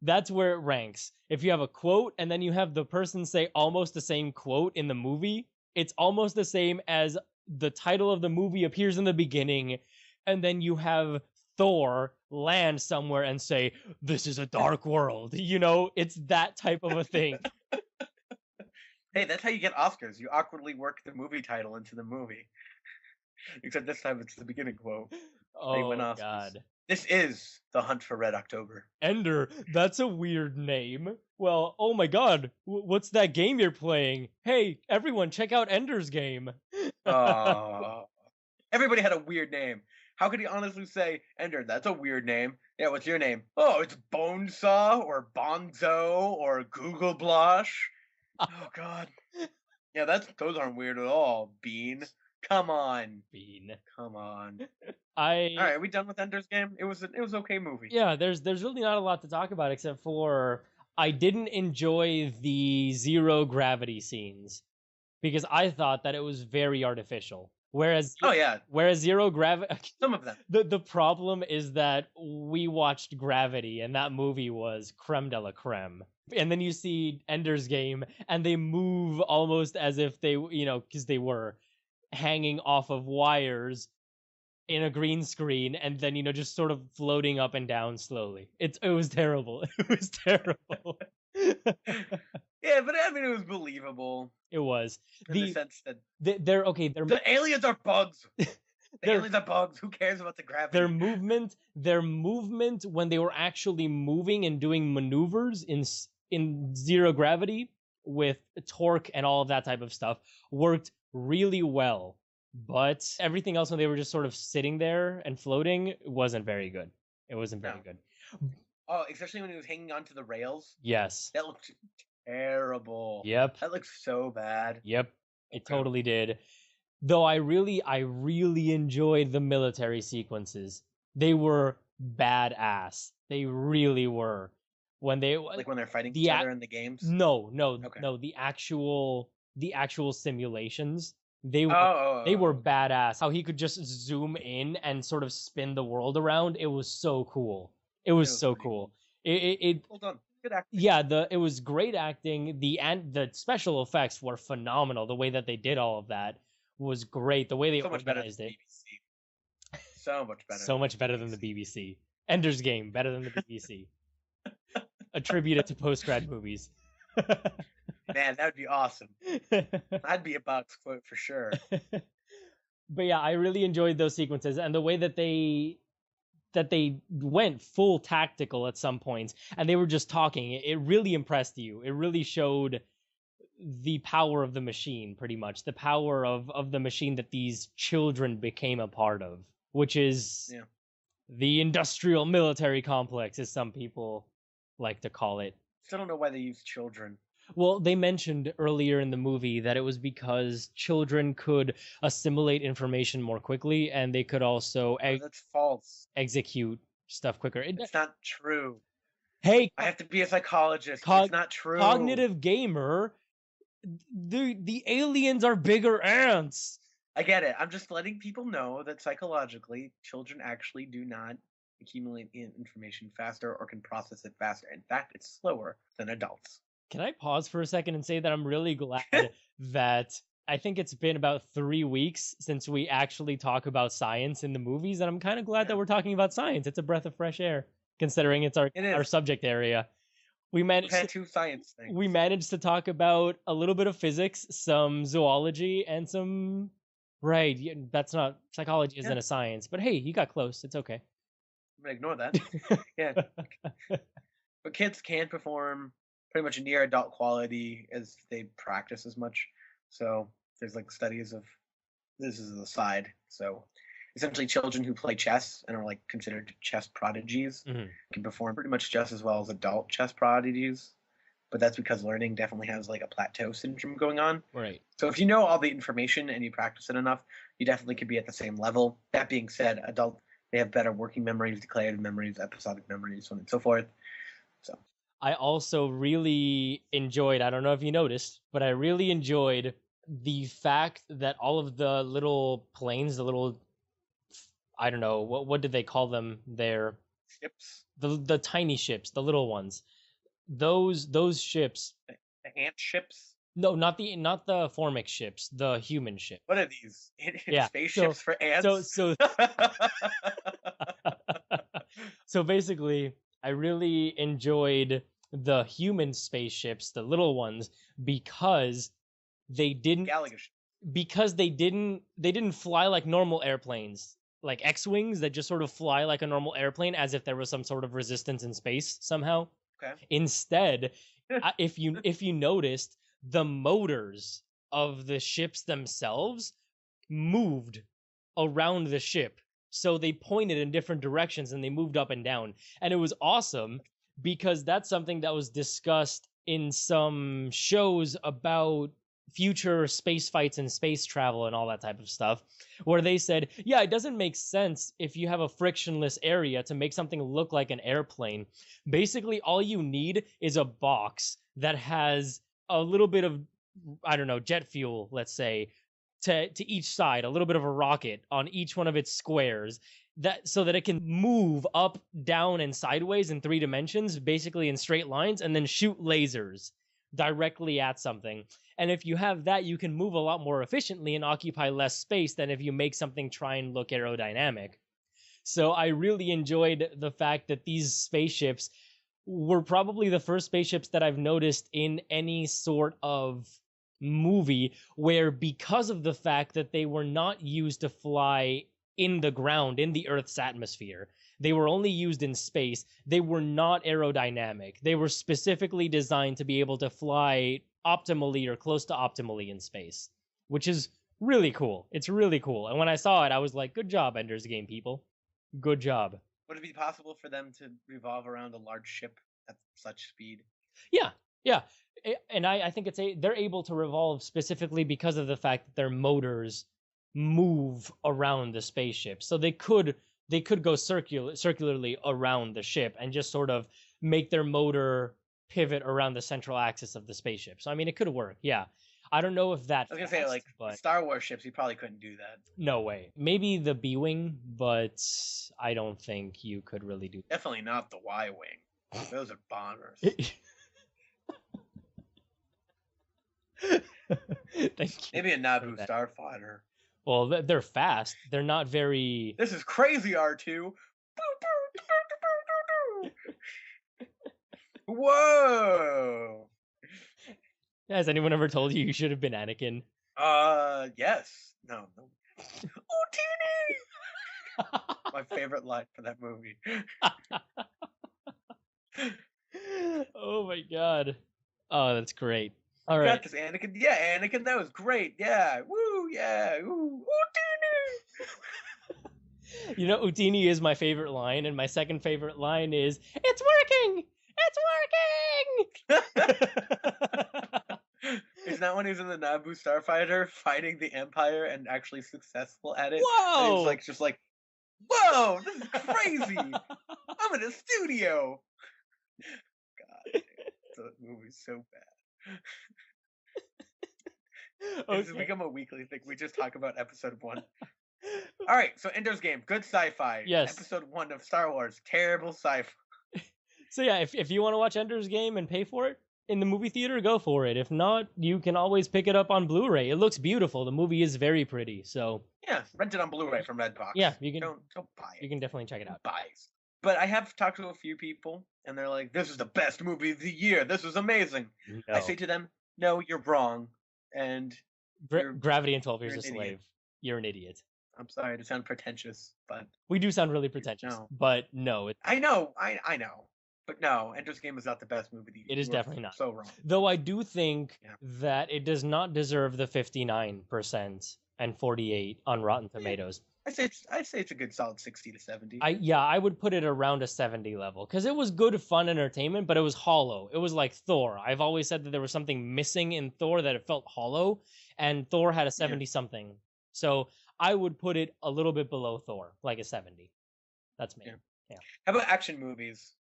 That's where it ranks. If you have a quote and then you have the person say almost the same quote in the movie, it's almost the same as the title of the movie appears in the beginning, and then you have Thor land somewhere and say, "This is a dark world." You know, it's that type of a thing. Hey, that's how you get Oscars. You awkwardly work the movie title into the movie. Except this time it's the beginning quote. Oh, God. This is The Hunt for Red October. Ender, that's a weird name. Well, oh my god, what's that game you're playing? Hey, everyone, check out Ender's Game. Everybody had a weird name. How could he honestly say, Ender, that's a weird name? Yeah, what's your name? Oh, it's Bonesaw or Bonzo or Google Blush. Oh, God. Yeah, those aren't weird at all, Bean. Come on. Bean. Come on. All right, are we done with Ender's Game? It was okay movie. Yeah, there's really not a lot to talk about except for I didn't enjoy the zero gravity scenes. because I thought that it was very artificial. Whereas Oh yeah, Zero Gravity, some of them. the problem is that we watched Gravity, and that movie was creme de la creme. And then you see Ender's Game, and they move almost as if they, because they were hanging off of wires in a green screen, and then just sort of floating up and down slowly. It was terrible. It was terrible. Yeah, but I mean, it was believable. It was in the sense that they're the aliens are bugs. The aliens are bugs. Who cares about the gravity? Their movement when they were actually moving and doing maneuvers in zero gravity with torque and all of that type of stuff worked really well. But everything else when they were just sort of sitting there and floating wasn't very good. It wasn't very good. Oh, especially when he was hanging onto the rails. Yes. That looked terrible. Yep. That looked so bad. Yep. It totally did. Though I really enjoyed the military sequences. They were badass. They really were. When they're fighting each other in the games? No. The actual simulations. They were badass. How he could just zoom in and sort of spin the world around. It was so cool. It was so cool. Hold on. Good acting. Yeah, it was great acting. The special effects were phenomenal. The way that they did all of that was great. The way they organized it. So much better. So much better than the BBC. Ender's Game better than the BBC. Attributed to PostGrad movies. Man, that would be awesome. That'd be a box quote for sure. But yeah, I really enjoyed those sequences and the way that they went full tactical at some points and they were just talking. It really impressed you. It really showed the power of the machine, pretty much. The power of the machine that these children became a part of, which is the industrial military complex, as some people like to call it. Still don't know why they use children. Well, they mentioned earlier in the movie that it was because children could assimilate information more quickly, and they could also that's false. Execute stuff quicker. It's not true. Hey, I have to be a psychologist. It's not true. Cognitive gamer. The aliens are bigger ants. I get it. I'm just letting people know that psychologically, children actually do not accumulate information faster or can process it faster. In fact, it's slower than adults. Can I pause for a second and say that I'm really glad that I think it's been about 3 weeks since we actually talk about science in the movies, and I'm kind of glad that we're talking about science. It's a breath of fresh air, considering it's our subject area. We managed two science things. We managed to talk about a little bit of physics, some zoology, and some that's not psychology isn't a science, but hey, you got close. It's okay. I'm gonna ignore that. Yeah, but kids can perform pretty much near adult quality as they practice as much. So there's studies of this is the side. So essentially, children who play chess and are considered chess prodigies can perform pretty much just as well as adult chess prodigies. But that's because learning definitely has a plateau syndrome going on. Right. So if you know all the information and you practice it enough, you definitely could be at the same level. That being said, they have better working memories, declarative memories, episodic memories, so on and so forth. So I also really enjoyed, I don't know if you noticed, but I really enjoyed the fact that all of the little planes, the little, I don't know, what did they call them there? Ships. The tiny ships, the little ones. Those ships. The ant ships? No, not the Formic ships, the human ship. What are these? Spaceships for ants? So basically, I really enjoyed the human spaceships, the little ones, because they didn't fly like normal airplanes, like X-wings that just sort of fly like a normal airplane as if there was some sort of resistance in space somehow. Okay. Instead, if you noticed, the motors of the ships themselves moved around the ship. So they pointed in different directions and they moved up and down. And it was awesome because that's something that was discussed in some shows about future space fights and space travel and all that type of stuff, where they said, yeah, it doesn't make sense if you have a frictionless area to make something look like an airplane. Basically, all you need is a box that has a little bit of I don't know, jet fuel, let's say, to each side, a little bit of a rocket on each one of its squares, that so that it can move up, down, and sideways in 3 dimensions, basically in straight lines, and then shoot lasers directly at something. And if you have that, you can move a lot more efficiently and occupy less space than if you make something try and look aerodynamic. So I really enjoyed the fact that these spaceships were probably the first spaceships that I've noticed in any sort of movie where, because of the fact that they were not used to fly in the ground, in the Earth's atmosphere, they were only used in space, they were not aerodynamic. They were specifically designed to be able to fly optimally or close to optimally in space, which is really cool. It's really cool. And when I saw it, I was like, good job, Ender's Game people. Good job. Would it be possible for them to revolve around a large ship at such speed? Yeah, yeah. And I think they're able to revolve specifically because of the fact that their motors move around the spaceship. So they could go circularly around the ship and just sort of make their motor pivot around the central axis of the spaceship. So I mean, it could work. Yeah. I don't know if that. I was gonna say, like, but Star Wars ships, you probably couldn't do that. no way. Maybe the B-wing, but I don't think you could really do that. Definitely not the Y-wing. Those are bombers. Thank you. Maybe a Naboo starfighter. Well, they're fast. They're not very. This is crazy, R2. Whoa. Has anyone ever told you should have been Anakin? Yes. No. Utini! My favorite line for that movie. Oh my god. Oh, that's great. All You right. got this, Anakin. Yeah, Anakin, that was great. Yeah. Woo, yeah. Woo. Utini! You know, Utini is my favorite line, and my second favorite line is, "It's working! It's working!" Isn't that when he's in the Naboo starfighter fighting the Empire and actually successful at it? Whoa! And he's like, just like, whoa, this is crazy. I'm in a studio. God, the movie's so bad. This has become a weekly thing. We just talk about episode 1. All right, so Ender's Game, good sci-fi. Yes. Episode 1 of Star Wars, terrible sci-fi. So yeah, if you want to watch Ender's Game and pay for it in the movie theater, go for it. If not, you can always pick it up on Blu-ray. It looks beautiful. The movie is very pretty. So yeah, rent it on Blu-ray from Redbox. Yeah, you can. Don't buy it. You can definitely check it out. Buy it. But I have talked to a few people, and they're like, "This is the best movie of the year. This is amazing." No. I say to them, "No, you're wrong." And Gravity and 12 Years you're a an Slave. idiot. You're an idiot. I'm sorry to sound pretentious, but We do sound really pretentious, No. but no, I know, I know. But no, Ender's Game is not the best movie of the year. It is You are definitely not. So wrong. though I do think Yeah. that it does not deserve the 59% and 48 on Rotten Tomatoes. I say it's a good solid 60 to 70. I would put it around a 70 level because it was good, fun entertainment, but it was hollow. It was like Thor. I've always said that there was something missing in Thor, that it felt hollow, and Thor had a 70 something. So I would put it a little bit below Thor, like a 70. That's me. Yeah. How about action movies?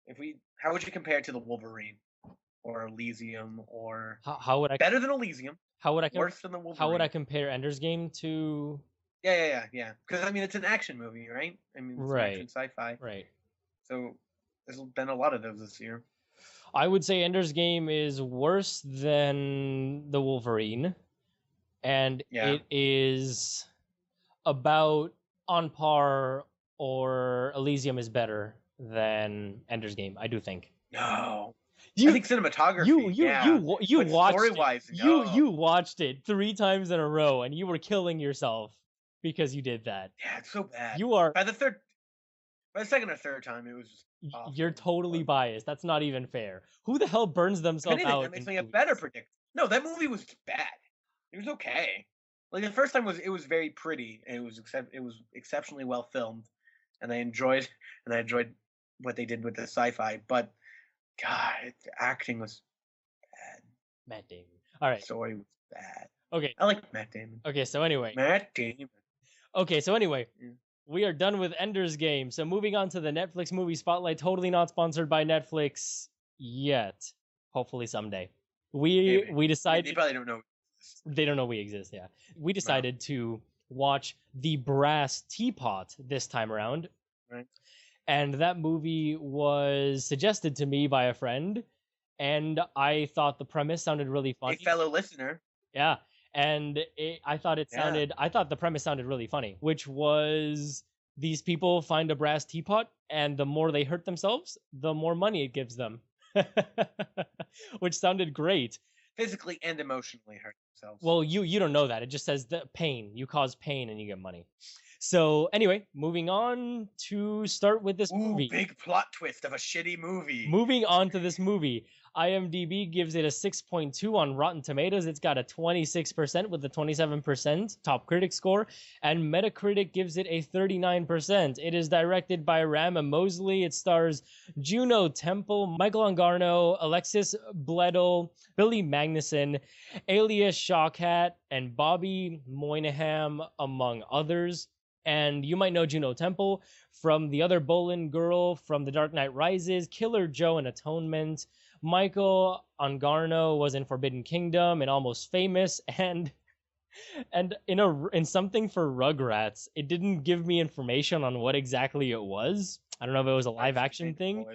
How would you compare it to the Wolverine or Elysium or How would I better than Elysium? how would I com- Worse than the Wolverine? how would I compare Ender's Game to Yeah. Because I mean, it's an action movie, right? I mean, it's Right. an action sci-fi. right? So there's been a lot of those this year. I would say Ender's Game is worse than the Wolverine, and Yeah. it is about on par, or Elysium is better than Ender's Game. I do think. No, You I think cinematography. you but watched story-wise, it. no. You watched it 3 times in a row, and you were killing yourself because you did that. Yeah, it's so bad. You are By the second or third time, it was just awful. you're totally biased. That's not even fair. Who the hell burns If themselves anything, out? that makes in me a movies? better predictor. No, that movie was bad. It was okay. Like the first time it was very pretty and it was exceptionally well filmed, and I enjoyed what they did with the sci-fi. But God, the acting was bad. Matt Damon. All right. The story was bad. Okay. I like Matt Damon. Okay. So anyway. Matt Damon. Okay. So anyway. Yeah. We are done with Ender's Game. So moving on to the Netflix movie spotlight. Totally not sponsored by Netflix yet. Hopefully someday. We Maybe. They decided. probably don't know. exist. They don't know we exist, yeah. We decided to watch The Brass Teapot this time around. Right. And that movie was suggested to me by a friend, and I thought the premise sounded really funny. A fellow listener. Yeah, and I thought the premise sounded really funny, which was these people find a brass teapot, and the more they hurt themselves, the more money it gives them, which sounded great. Physically and emotionally hurt themselves. Well, you don't know that. It just says the pain. You cause pain and you get money. So anyway, moving on to start with this movie. Big plot twist of a shitty movie. Moving on to this movie. IMDb gives it a 6.2 on Rotten Tomatoes. It's got a 26% with a 27% top critic score. And Metacritic gives it a 39%. It is directed by BRAAM Mosley. It stars Juno Temple, Michael Angarno, Alexis Bledel, Billy Magnuson, Alias Shawkat, and Bobby Moynihan, among others. And you might know Juno Temple from The Other Boleyn Girl, from The Dark Knight Rises, Killer Joe and Atonement. Michael Angarno was in Forbidden Kingdom and Almost Famous, and in something for Rugrats. It didn't give me information on what exactly it was. I don't know if it was a live action thing,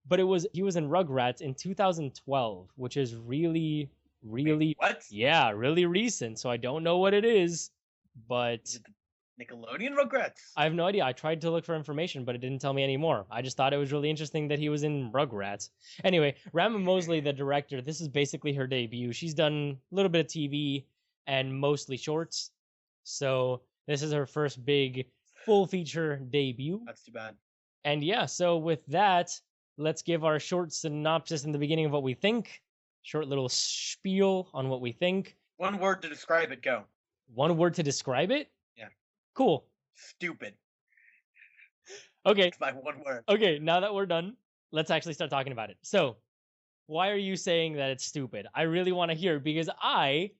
but he was in Rugrats in 2012, which is really what? Yeah, really recent. So I don't know what it is, but Nickelodeon Rugrats? I have no idea. I tried to look for information, but it didn't tell me anymore. I just thought it was really interesting that he was in Rugrats. Anyway, BRAAM Mosley, the director, this is basically her debut. She's done a little bit of TV and mostly shorts. So this is her first big full feature debut. That's too bad. And yeah, so with that, let's give our short synopsis in the beginning of what we think. Short little spiel on what we think. One word to describe it, go. One word to describe it? Yeah. Cool. Stupid. Okay. It's my one word. Okay, now that we're done, let's actually start talking about it. So, why are you saying that it's stupid? I really want to hear, because I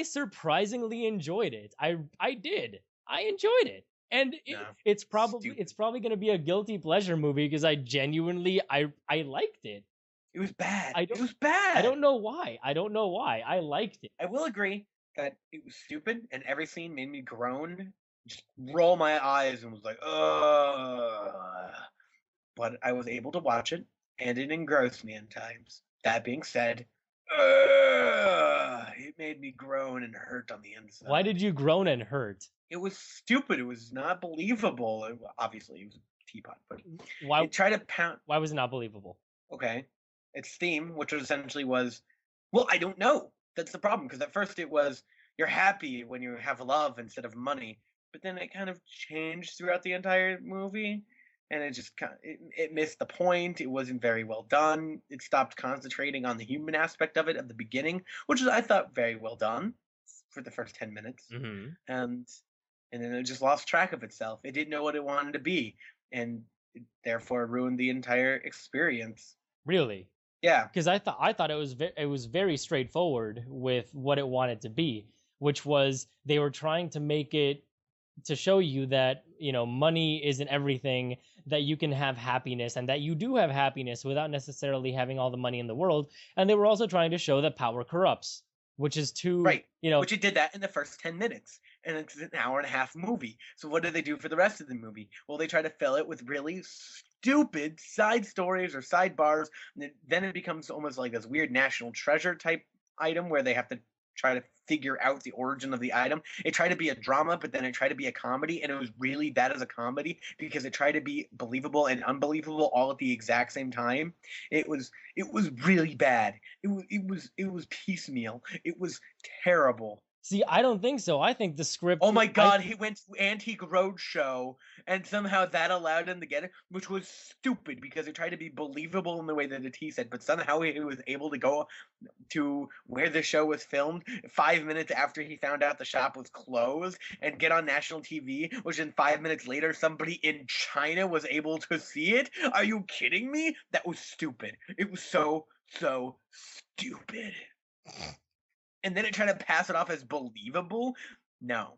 surprisingly enjoyed it. I did. I enjoyed it. And it's probably going to be a guilty pleasure movie because I genuinely I liked it. It was bad. It was bad. I don't know why. I liked it. I will agree that it was stupid, and every scene made me groan, just roll my eyes, and was like, ugh. But I was able to watch it, and it engrossed me in times. That being said, it made me groan and hurt on the inside. Why did you groan and hurt? It was stupid. It was not believable. Obviously, it was a teapot, but why? It tried to pound. Why was it not believable? Okay, its theme, which essentially was, well, I don't know. That's the problem, because at first it was you're happy when you have love instead of money, but then it kind of changed throughout the entire movie, and it just it missed the point. It wasn't very well done. It stopped concentrating on the human aspect of it at the beginning, which is, I thought, very well done for the first 10 minutes, and then it just lost track of itself. It didn't know what it wanted to be, and it therefore ruined the entire experience. Really? Yeah, because I thought it was very straightforward with what it wanted to be, which was they were trying to make it to show you that, you know, money isn't everything, that you can have happiness, and that you do have happiness without necessarily having all the money in the world. And they were also trying to show that power corrupts, which is too right. You know, which it did that in the first 10 minutes, and it's an hour and a half movie. So what do they do for the rest of the movie? Well, they try to fill it with really stupid side stories or sidebars, and then it becomes almost like this weird National Treasure type item where they have to try to figure out the origin of the item. It tried to be a drama, but then it tried to be a comedy, and it was really bad as a comedy because it tried to be believable and unbelievable all at the exact same time. It was really bad. It was piecemeal. It was terrible. See, I don't think so. I think the script... Oh my god, he went to Antique Roadshow, and somehow that allowed him to get it, which was stupid, because it tried to be believable in the way that he said, but somehow he was able to go to where the show was filmed 5 minutes after he found out the shop was closed, and get on national TV, which in 5 minutes later, somebody in China was able to see it? Are you kidding me? That was stupid. It was so stupid. And then it tried to pass it off as believable? No.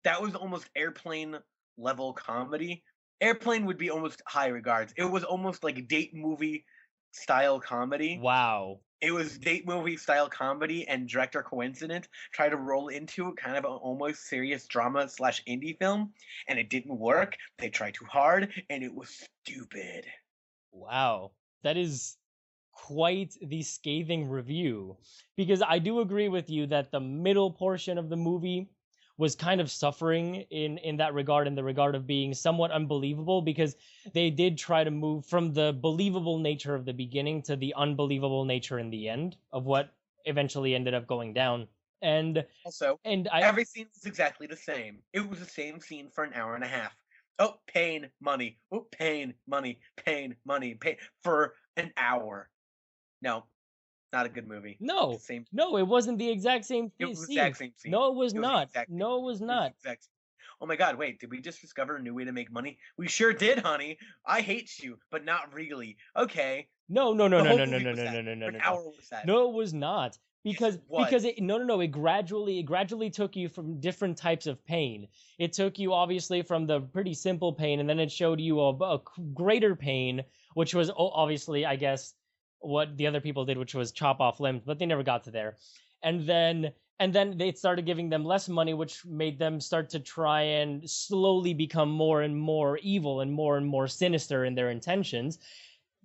That was almost Airplane level comedy. Airplane would be almost high regards. It was almost like date movie style comedy. Wow. It was date movie style comedy, and director coincidence tried to roll into kind of an almost serious drama / indie film, and it didn't work. They tried too hard, and it was stupid. Wow, that is quite the scathing review, because I do agree with you that the middle portion of the movie was kind of suffering in that regard, in the regard of being somewhat unbelievable, because they did try to move from the believable nature of the beginning to the unbelievable nature in the end of what eventually ended up going down. And Also, I every scene was exactly the same. It was the same scene for an hour and a half. Oh, pain, money. Oh, pain, money, pain, money, pain for an hour. No, not a good movie. no, Same. no, it wasn't the exact same It was the scene. exact same scene. No, it was It was the not. exact same. No, it was It was the not. exact. Oh my God! Wait, did we just discover a new way to make money? We sure did, honey. I hate you, but not really. Okay. No, no, no, The no, whole no, no, movie no, was no, that. no, no, no, For an no. hour was that. No, it was not. Because Yes, it was. because it no, it gradually took you from different types of pain. It took you obviously from the pretty simple pain, and then it showed you a greater pain, which was obviously, I guess, what the other people did, which was chop off limbs, but they never got to there. And then they started giving them less money, which made them start to try and slowly become more and more evil and more sinister in their intentions,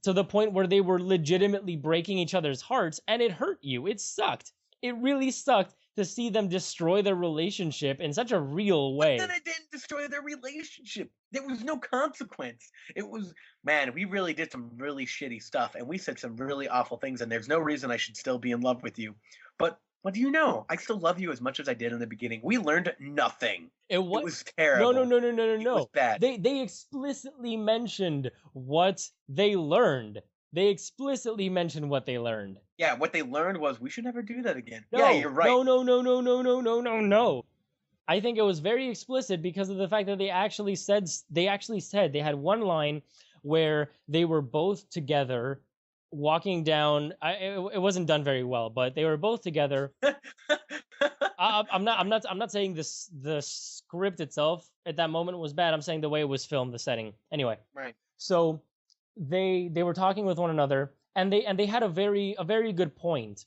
to the point where they were legitimately breaking each other's hearts, and it hurt you. It sucked. It really sucked to see them destroy their relationship in such a real way. But then it didn't destroy their relationship. There was no consequence. It was, man, we really did some really shitty stuff, and we said some really awful things, and there's no reason I should still be in love with you. But what do you know? I still love you as much as I did in the beginning. We learned nothing. It was terrible. No. It was bad. They explicitly mentioned what they learned. They explicitly mentioned what they learned. Yeah, what they learned was we should never do that again. No, yeah, you're right. No. I think it was very explicit because of the fact that they actually said they had one line where they were both together walking down. It wasn't done very well, but they were both together. I'm not saying the script itself at that moment was bad. I'm saying the way it was filmed, the setting. Anyway, right. So they were talking with one another, and they had a very good point,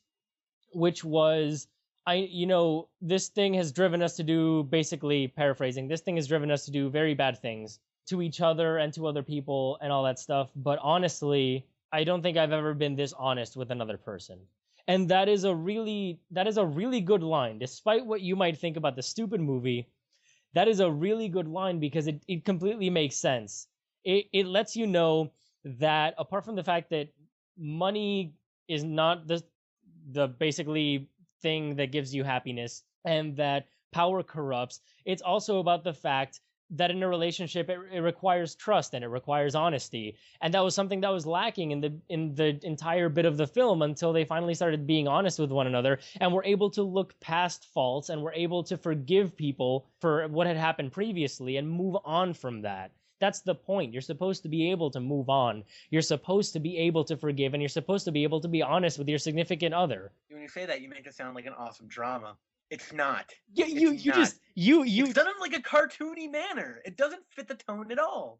which was, this thing has driven us to do, basically paraphrasing, this thing has driven us to do very bad things to each other and to other people and all that stuff. But honestly, I don't think I've ever been this honest with another person. And that is a really good line, despite what you might think about the stupid movie. That is a really good line because it completely makes sense. It lets you know that apart from the fact that money is not the basically thing that gives you happiness, and that power corrupts, it's also about the fact that in a relationship it requires trust and it requires honesty, and that was something that was lacking in the entire bit of the film until they finally started being honest with one another and were able to look past faults and were able to forgive people for what had happened previously and move on from that. That's the point. You're supposed to be able to move on. You're supposed to be able to forgive, and you're supposed to be able to be honest with your significant other. When you say that, you make it sound like an awesome drama. It's not. Yeah, It's done in like a cartoony manner. It doesn't fit the tone at all.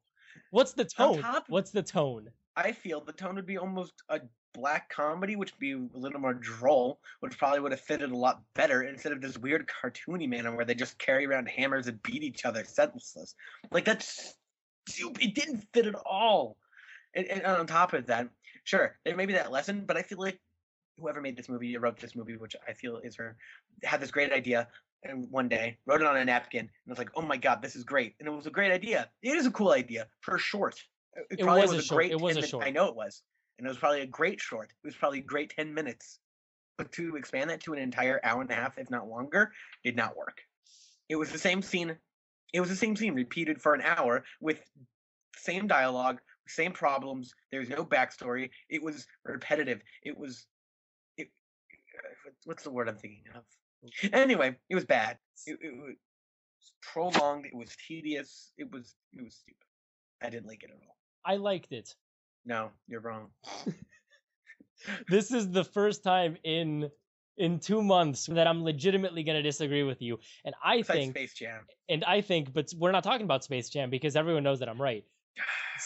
What's the tone? What's the tone? I feel the tone would be almost a black comedy, which would be a little more droll, which probably would have fitted a lot better instead of this weird cartoony manner where they just carry around hammers and beat each other senseless. Like, that's stupid. It didn't fit at all. And on top of that, sure, there may be that lesson, but I feel like whoever made this movie, or wrote this movie, which I feel is her, had this great idea, and one day wrote it on a napkin, and was like, "Oh my God, this is great!" And it was a great idea. It is a cool idea for a short. It probably was a short. It was a short. I know it was, and it was probably a great short. It was probably a great 10 minutes, but to expand that to an entire hour and a half, if not longer, did not work. It was the same scene. It was the same scene repeated for an hour with same dialogue, same problems. There's no backstory. It was repetitive. What's the word I'm thinking of? Anyway, it was bad. It was prolonged. It was tedious. It was stupid. I didn't like it at all. I liked it. No, you're wrong. This is the first time in 2 months that I'm legitimately going to disagree with you. And Besides Space Jam. But we're not talking about Space Jam because everyone knows that I'm right.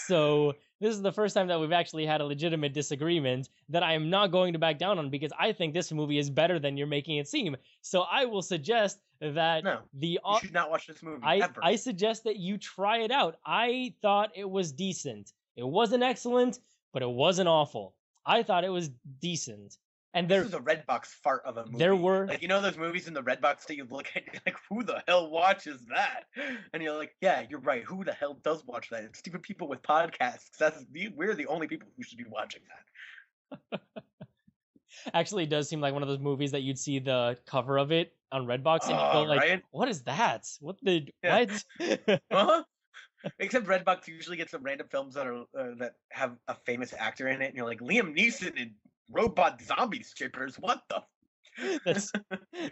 So this is the first time that we've actually had a legitimate disagreement that I am not going to back down on, because I think this movie is better than you're making it seem. So I will suggest that No, you should not watch this movie ever. I suggest that you try it out. I thought it was decent. It wasn't excellent, but it wasn't awful. I thought it was decent. And this is a Redbox fart of a movie. There were, like, you know those movies in the Redbox that you look at, you're like, who the hell watches that? And you're like, yeah, you're right. Who the hell does watch that? It's stupid people with podcasts. We're the only people who should be watching that. Actually, it does seem like one of those movies that you'd see the cover of it on Redbox and you go like, right? What is that? What? Uh-huh. Except Redbox usually gets some random films that are that have a famous actor in it, and you're like, Liam Neeson in Robot Zombie Strippers. What the?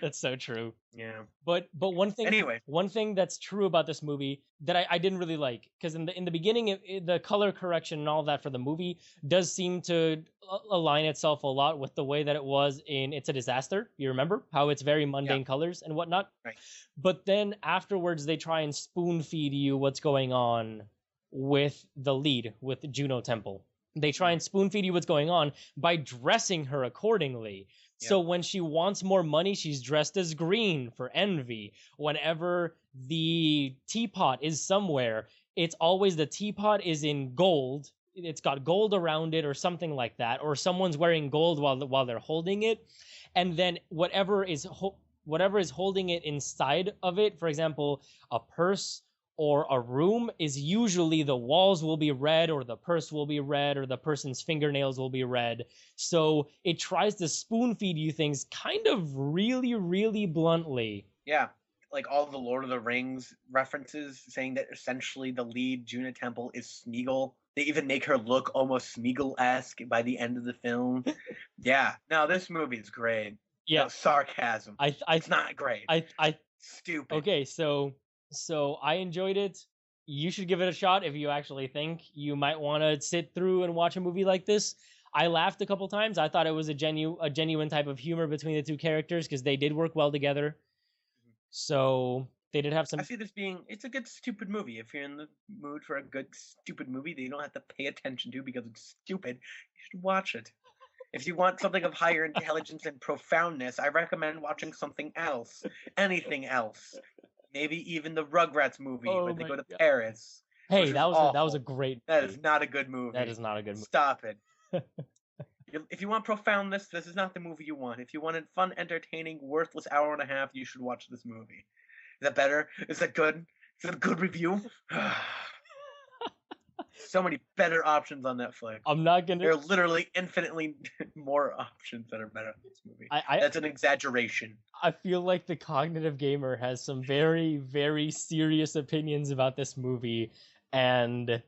That's so true. Yeah. But one thing that's true about this movie that I didn't really like, because in the beginning the color correction and all that for the movie does seem to align itself a lot with the way that it was in It's a Disaster. You remember how it's very mundane colors and whatnot? Right. But then afterwards they try and spoon feed you what's going on with the lead, with Juno Temple. They try and spoon feed you what's going on by dressing her accordingly. Yep. So when she wants more money, she's dressed as green for envy. Whenever the teapot is somewhere, it's always the teapot is in gold. It's got gold around it or something like that. Or someone's wearing gold while they're holding it. And then whatever is holding it inside of it, for example, a purse or a room, is usually the walls will be red, or the purse will be red, or the person's fingernails will be red. So it tries to spoon feed you things kind of really, really bluntly. Yeah, like all the Lord of the Rings references saying that essentially the lead, Juno Temple, is Smeagol. They even make her look almost Smeagol-esque by the end of the film. Yeah, no, this movie is great. Yeah, no, sarcasm. It's not great. Stupid. Okay, so I enjoyed it. You should give it a shot if you actually think you might want to sit through and watch a movie like this. I laughed a couple times. I thought it was a genuine type of humor between the two characters because they did work well together. So they did have some. I see this being, it's a good stupid movie. If you're in the mood for a good stupid movie that you don't have to pay attention to because it's stupid, you should watch it. If you want something of higher intelligence and profoundness, I recommend watching something else. Anything else. Maybe even the Rugrats movie where they go to Paris. Hey, that was a great movie. That is not a good movie. That is not a good movie. Stop it. If you want profoundness, this is not the movie you want. If you wanted fun, entertaining, worthless hour and a half, you should watch this movie. Is that better? Is that good? Is that a good review? So many better options on Netflix. I'm not gonna. There are literally infinitely more options that are better in this movie. That's an exaggeration. I feel like the Cognitive Gamer has some very, very serious opinions about this movie, and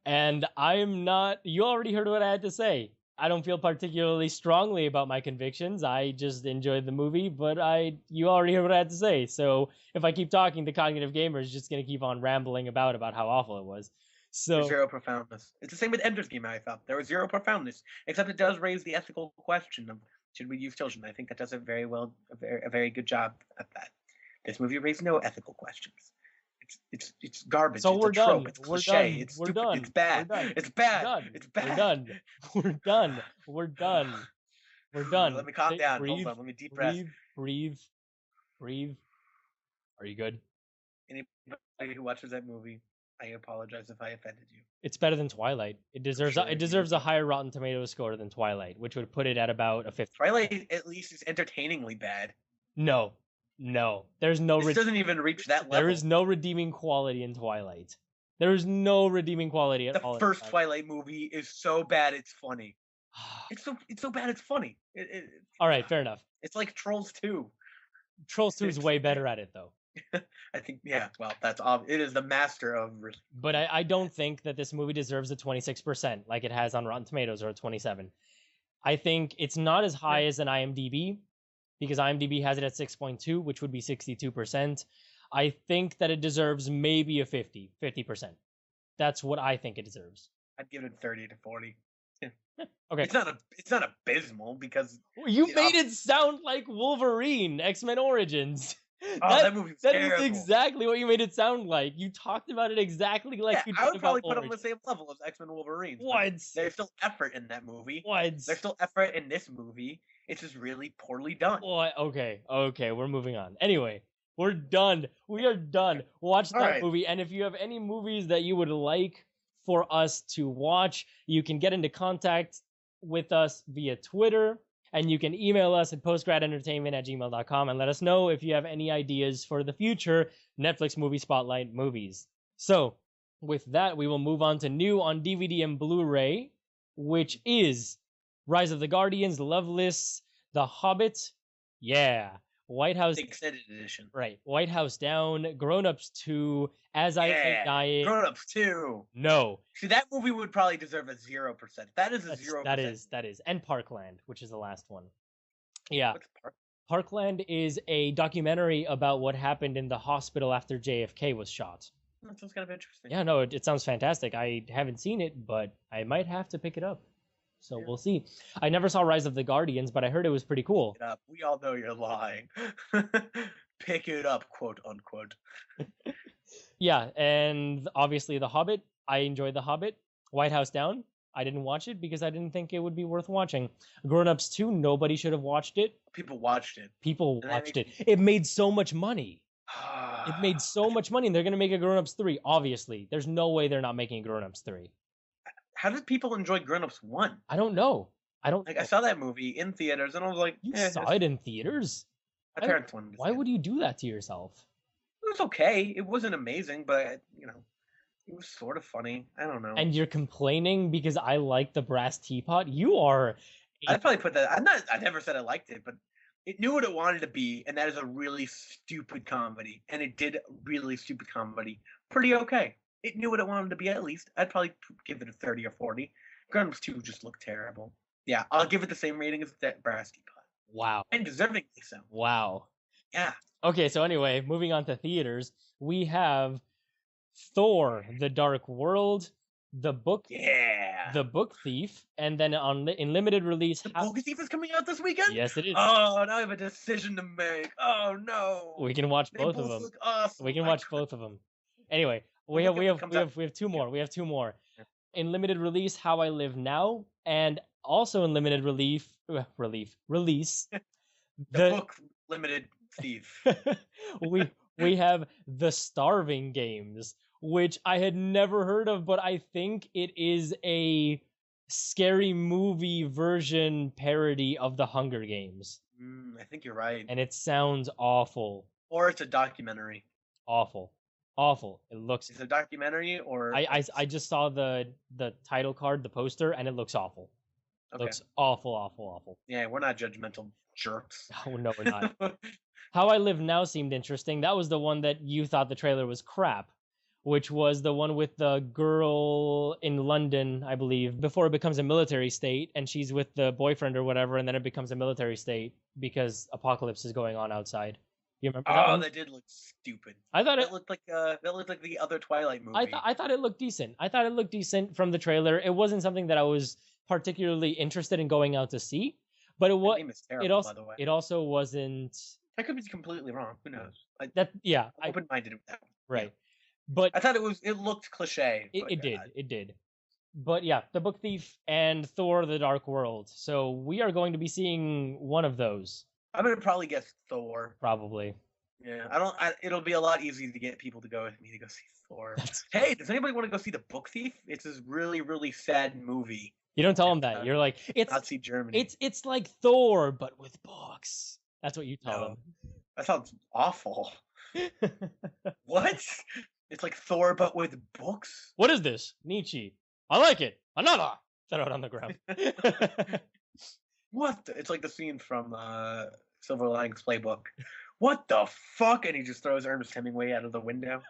and I'm not. You already heard what I had to say. I don't feel particularly strongly about my convictions. I just enjoyed the movie, but you already heard what I had to say. So if I keep talking, the Cognitive Gamer is just going to keep on rambling about how awful it was. So there's zero profoundness. It's the same with Ender's Game, I thought. There was zero profoundness, except it does raise the ethical question of should we use children. I think that does a very good job at that. This movie raised no ethical questions. It's garbage. So it's we're a done. trope. It's cliche. It's we're stupid. done. It's bad. It's bad. It's bad. We're done. We're done. We're done. We're done. Let me calm down. Breathe, Hold on. Let me deep breath. Breathe. Are you good? Anybody who watches that movie, I apologize if I offended you. It's better than Twilight. It deserves a higher Rotten Tomatoes score than Twilight, which would put it at about a 50. Twilight at least is entertainingly bad. No. There's no. This doesn't even reach that level. There is no redeeming quality in Twilight. There is no redeeming quality at all. The first Twilight movie is so bad it's funny. It's so bad it's funny. All right, fair enough. It's like Trolls 2. Trolls 2 is way better at it though. I think, yeah. Well, that's obvious. It is the master of. But I don't think that this movie deserves a 26% like it has on Rotten Tomatoes, or a 27. I think it's not as high as an IMDb, because IMDb has it at 6.2, which would be 62%. I think that it deserves maybe a 50%. That's what I think it deserves. I'd give it 30 to 40. Okay. It's not abysmal because you made it sound like Wolverine, X-Men Origins. Oh, that movie was That terrible. is exactly what you made it sound like. You talked about it exactly like Yeah, you I did would probably about put them on Orange. the same level as X-Men Wolverines. But What? there's still effort in that movie. What? There's still effort in this movie. It's just really poorly done. What? Okay, we're moving on. Anyway, we're done. We are done. Watch All that right. movie. And if you have any movies that you would like for us to watch, you can get into contact with us via Twitter. And you can email us at postgradentertainment@gmail.com and let us know if you have any ideas for the future Netflix Movie Spotlight movies. So, with that, we will move on to new on DVD and Blu-ray, which is Rise of the Guardians, Lovelace, The Hobbit, yeah, White House, The extended edition. right, White House Down, Grown Ups 2, As I Lay Dying, Grown Ups 2. no, See, that movie would probably deserve a 0%. That is a that's, 0%. that is, and Parkland, which is the last one. Yeah, What's Parkland is a documentary about what happened in the hospital after JFK was shot. That sounds kind of interesting. Yeah, no, it sounds fantastic. I haven't seen it, but I might have to pick it up. So we'll see. I never saw Rise of the Guardians, but I heard it was pretty cool. Pick it up. We all know you're lying. Pick it up, quote unquote. Yeah, and obviously The Hobbit. I enjoyed The Hobbit. White House Down. I didn't watch it because I didn't think it would be worth watching. Grown Ups 2, nobody should have watched it. People watched it. People watched it. It made so much money. It made so much money, and they're going to make a Grown Ups 3, obviously. There's no way they're not making a Grown Ups 3. How did people enjoy Grown Ups 1? I don't know. I saw that movie in theaters, and I was like, you saw it in theaters? My parents wanted to Why would you do that to yourself? It was okay. It wasn't amazing, but, it was sort of funny. I don't know. And you're complaining because I like the Brass Teapot? You are... I'd probably put that... I never said I liked it, but it knew what it wanted to be, and that is a really stupid comedy. And it did really stupid comedy. Pretty okay. It knew what it wanted to be, at least. I'd probably give it a 30 or 40. Grown Ups 2 just looked terrible. Yeah, I'll give it the same rating as that Brass Teapot. Wow. And deservingly so. Wow. Yeah. Okay, so anyway, moving on to theaters, we have Thor: The Dark World, The Book Thief, and then in limited release... The Book Thief is coming out this weekend? Yes, it is. Oh, now I have a decision to make. Oh, no. We can watch both of them. Look awesome. We can watch both of them. Anyway, we have two more. We have two more. In limited release, How I Live Now, and also in limited release, The Book Limited Thief. we have The Starving Games, which I had never heard of, but I think it is a scary movie version parody of The Hunger Games. I think you're right. And it sounds awful. Or it's a documentary. Awful. It looks... Is it a documentary or... I just saw the title card, the poster, and it looks awful. It looks awful. Yeah, we're not judgmental jerks. Oh, no, we're not. How I Live Now seemed interesting. That was the one that you thought the trailer was crap, which was the one with the girl in London, I believe, before it becomes a military state, and she's with the boyfriend or whatever, and then it becomes a military state because apocalypse is going on outside. You remember that one? That did look stupid. I thought it looked like the other Twilight movie. I thought it looked decent. I thought it looked decent from the trailer. It wasn't something that I was particularly interested in going out to see, but it was. By the way. It also wasn't. I could be completely wrong. Who knows? I'm open-minded with that. Right, yeah. But I thought it looked cliche. It did. But yeah, The Book Thief and Thor: The Dark World. So we are going to be seeing one of those. I'm gonna probably guess Thor. Probably. Yeah, it'll be a lot easier to get people to go with me to go see Thor. Hey, does anybody want to go see The Book Thief? It's this really, really sad movie. You don't tell them that. You're like, it's Nazi Germany. It's like Thor, but with books. That's what you tell them. That sounds awful. What? It's like Thor, but with books? What is this? Nietzsche. I like it. Another. Throw it on the ground. What? It's like the scene from Silver Linings Playbook. What the fuck? And he just throws Ernest Hemingway out of the window.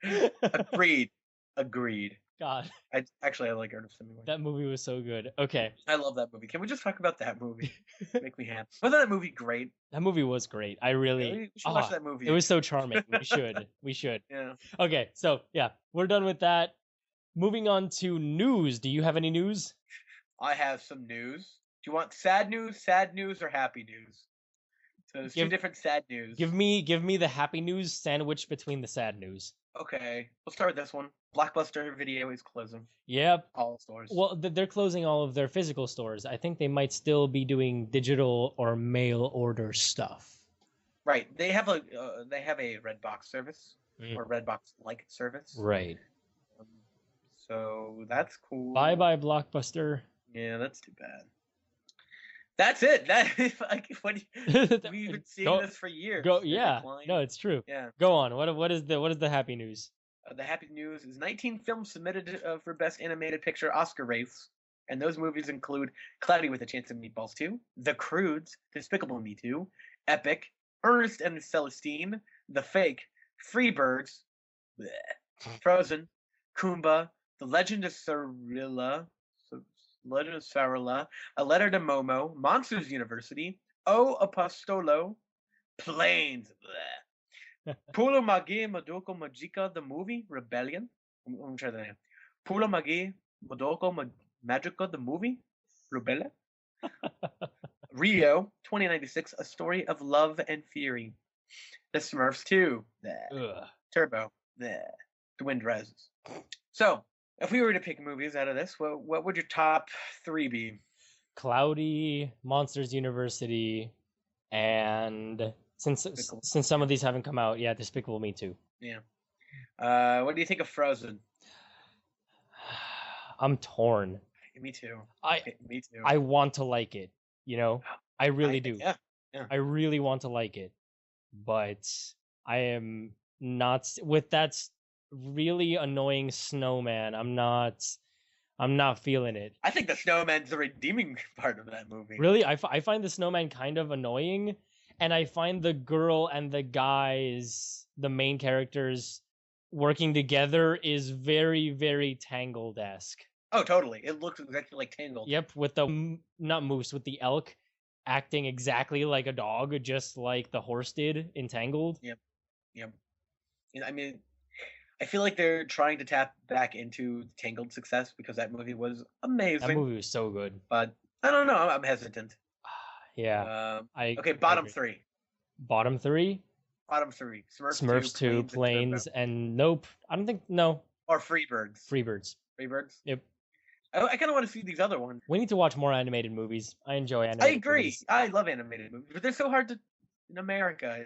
Agreed. God. I like Ernest Hemingway. That movie was so good. Okay. I love that movie. Can we just talk about that movie? Make me happy. Wasn't that movie great? That movie was great. We should watch that movie. It was so charming. We should. Yeah. Okay, so yeah, we're done with that. Moving on to news. Do you have any news? I have some news. Do you want sad news, or happy news? So there's two different sad news. Give me the happy news sandwiched between the sad news. Okay, we'll start with this one. Blockbuster Video is closing. Yep. All stores. Well, they're closing all of their physical stores. I think they might still be doing digital or mail order stuff. Right. They have a Redbox service or Redbox like service. Right. So that's cool. Bye bye Blockbuster. Yeah, that's too bad. That's it. That is like we've been seeing this for years. Yeah. No, it's true. Yeah. Go on. What is the happy news? The happy news is 19 films submitted for Best Animated Picture Oscar race, and those movies include Cloudy with a Chance of Meatballs 2, The Croods, Despicable Me 2, Epic, Ernest and Celestine, The Fake, Freebirds, Frozen, Kumba, The Legend of Sarilla, A Letter to Momo, Monsters University, O Apostolo, Planes, Pulo Magi Madoko Magica, the movie, Rebellion. Let me try that again. Pulo Magi Madoko Magica, the movie, Rebellion. Rio, 2096, A Story of Love and Fury. The Smurfs 2. Turbo. The Wind Rises. So, if we were to pick movies out of this, what would your top 3 be? Cloudy, Monsters University, and since some of these haven't come out, yeah, Despicable Me too. Yeah. What do you think of Frozen? I'm torn. Me too. Me too. I want to like it, you know? I really do. Yeah. I really want to like it. But I am not with that really annoying snowman. I'm not feeling it. I think the snowman's the redeeming part of that movie. Really? I find the snowman kind of annoying, and I find the girl and the guys, the main characters, working together is very, very Tangled-esque. Oh, totally. It looks exactly like Tangled. Yep, with the, not moose, with the elk acting exactly like a dog, just like the horse did in Tangled. Yep. I mean, I feel like they're trying to tap back into Tangled success because that movie was amazing. That movie was so good. But I don't know. I'm hesitant. Yeah. Okay, bottom 3. Bottom 3? Bottom 3. Smurfs 2, Planes, and nope. I don't think, no. Or Freebirds. Freebirds. Yep. I kind of want to see these other ones. We need to watch more animated movies. I enjoy animated movies. I agree. Movies. I love animated movies, but they're so hard to in America.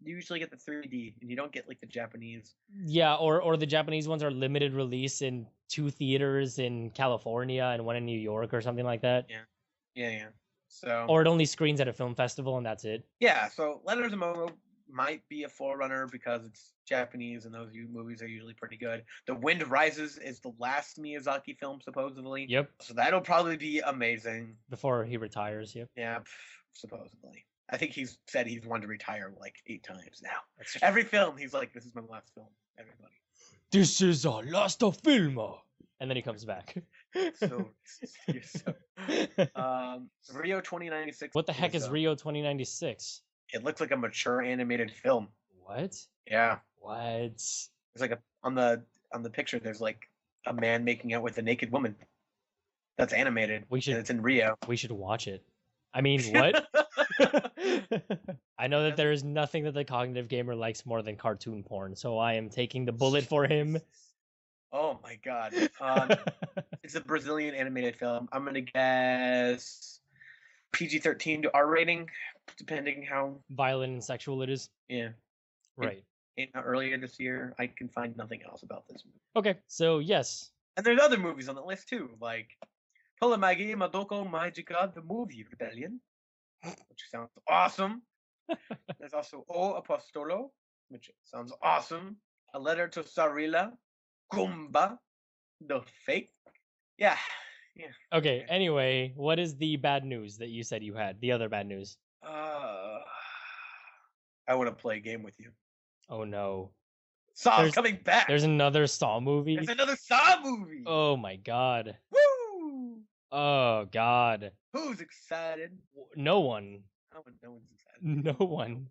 You usually get the 3D, and you don't get like the Japanese. Yeah, or the Japanese ones are limited release in 2 theaters in California and 1 in New York or something like that. Yeah. So. Or it only screens at a film festival and that's it. Yeah. So Letters of Momo might be a forerunner because it's Japanese and those movies are usually pretty good. The Wind Rises is the last Miyazaki film, supposedly. Yep. So that'll probably be amazing. Before he retires, yep. Yeah, supposedly. I think he's said he's wanted to retire like 8 times now. Every film, he's like, this is my last film, everybody. This is our last film. And then he comes back. Rio 2096. What the heck is Rio 2096? It looks like a mature animated film. What? Yeah. What? It's like on the picture. There's like a man making out with a naked woman. That's animated. And it's in Rio. We should watch it. I mean, what? I know that there is nothing that the cognitive gamer likes more than cartoon porn, so I am taking the bullet for him. Oh my god. It's a Brazilian animated film. I'm gonna guess PG-13 to R rating, depending how violent and sexual it is. Yeah. Right. Earlier this year, I can find nothing else about this movie. Okay, so yes. And there's other movies on the list too, like Tolamagi Madoko Magica, the movie Rebellion, which sounds awesome. There's also O Apostolo, which sounds awesome. A Letter to Sarilla, Kumba, The Fake. Yeah. Okay, anyway, what is the bad news that you said you had? The other bad news. I want to play a game with you. Oh no. Saw's coming back. There's another Saw movie. There's another Saw movie. Oh my god. Woo! Oh god. Who's excited? No one. No one's excited. No one.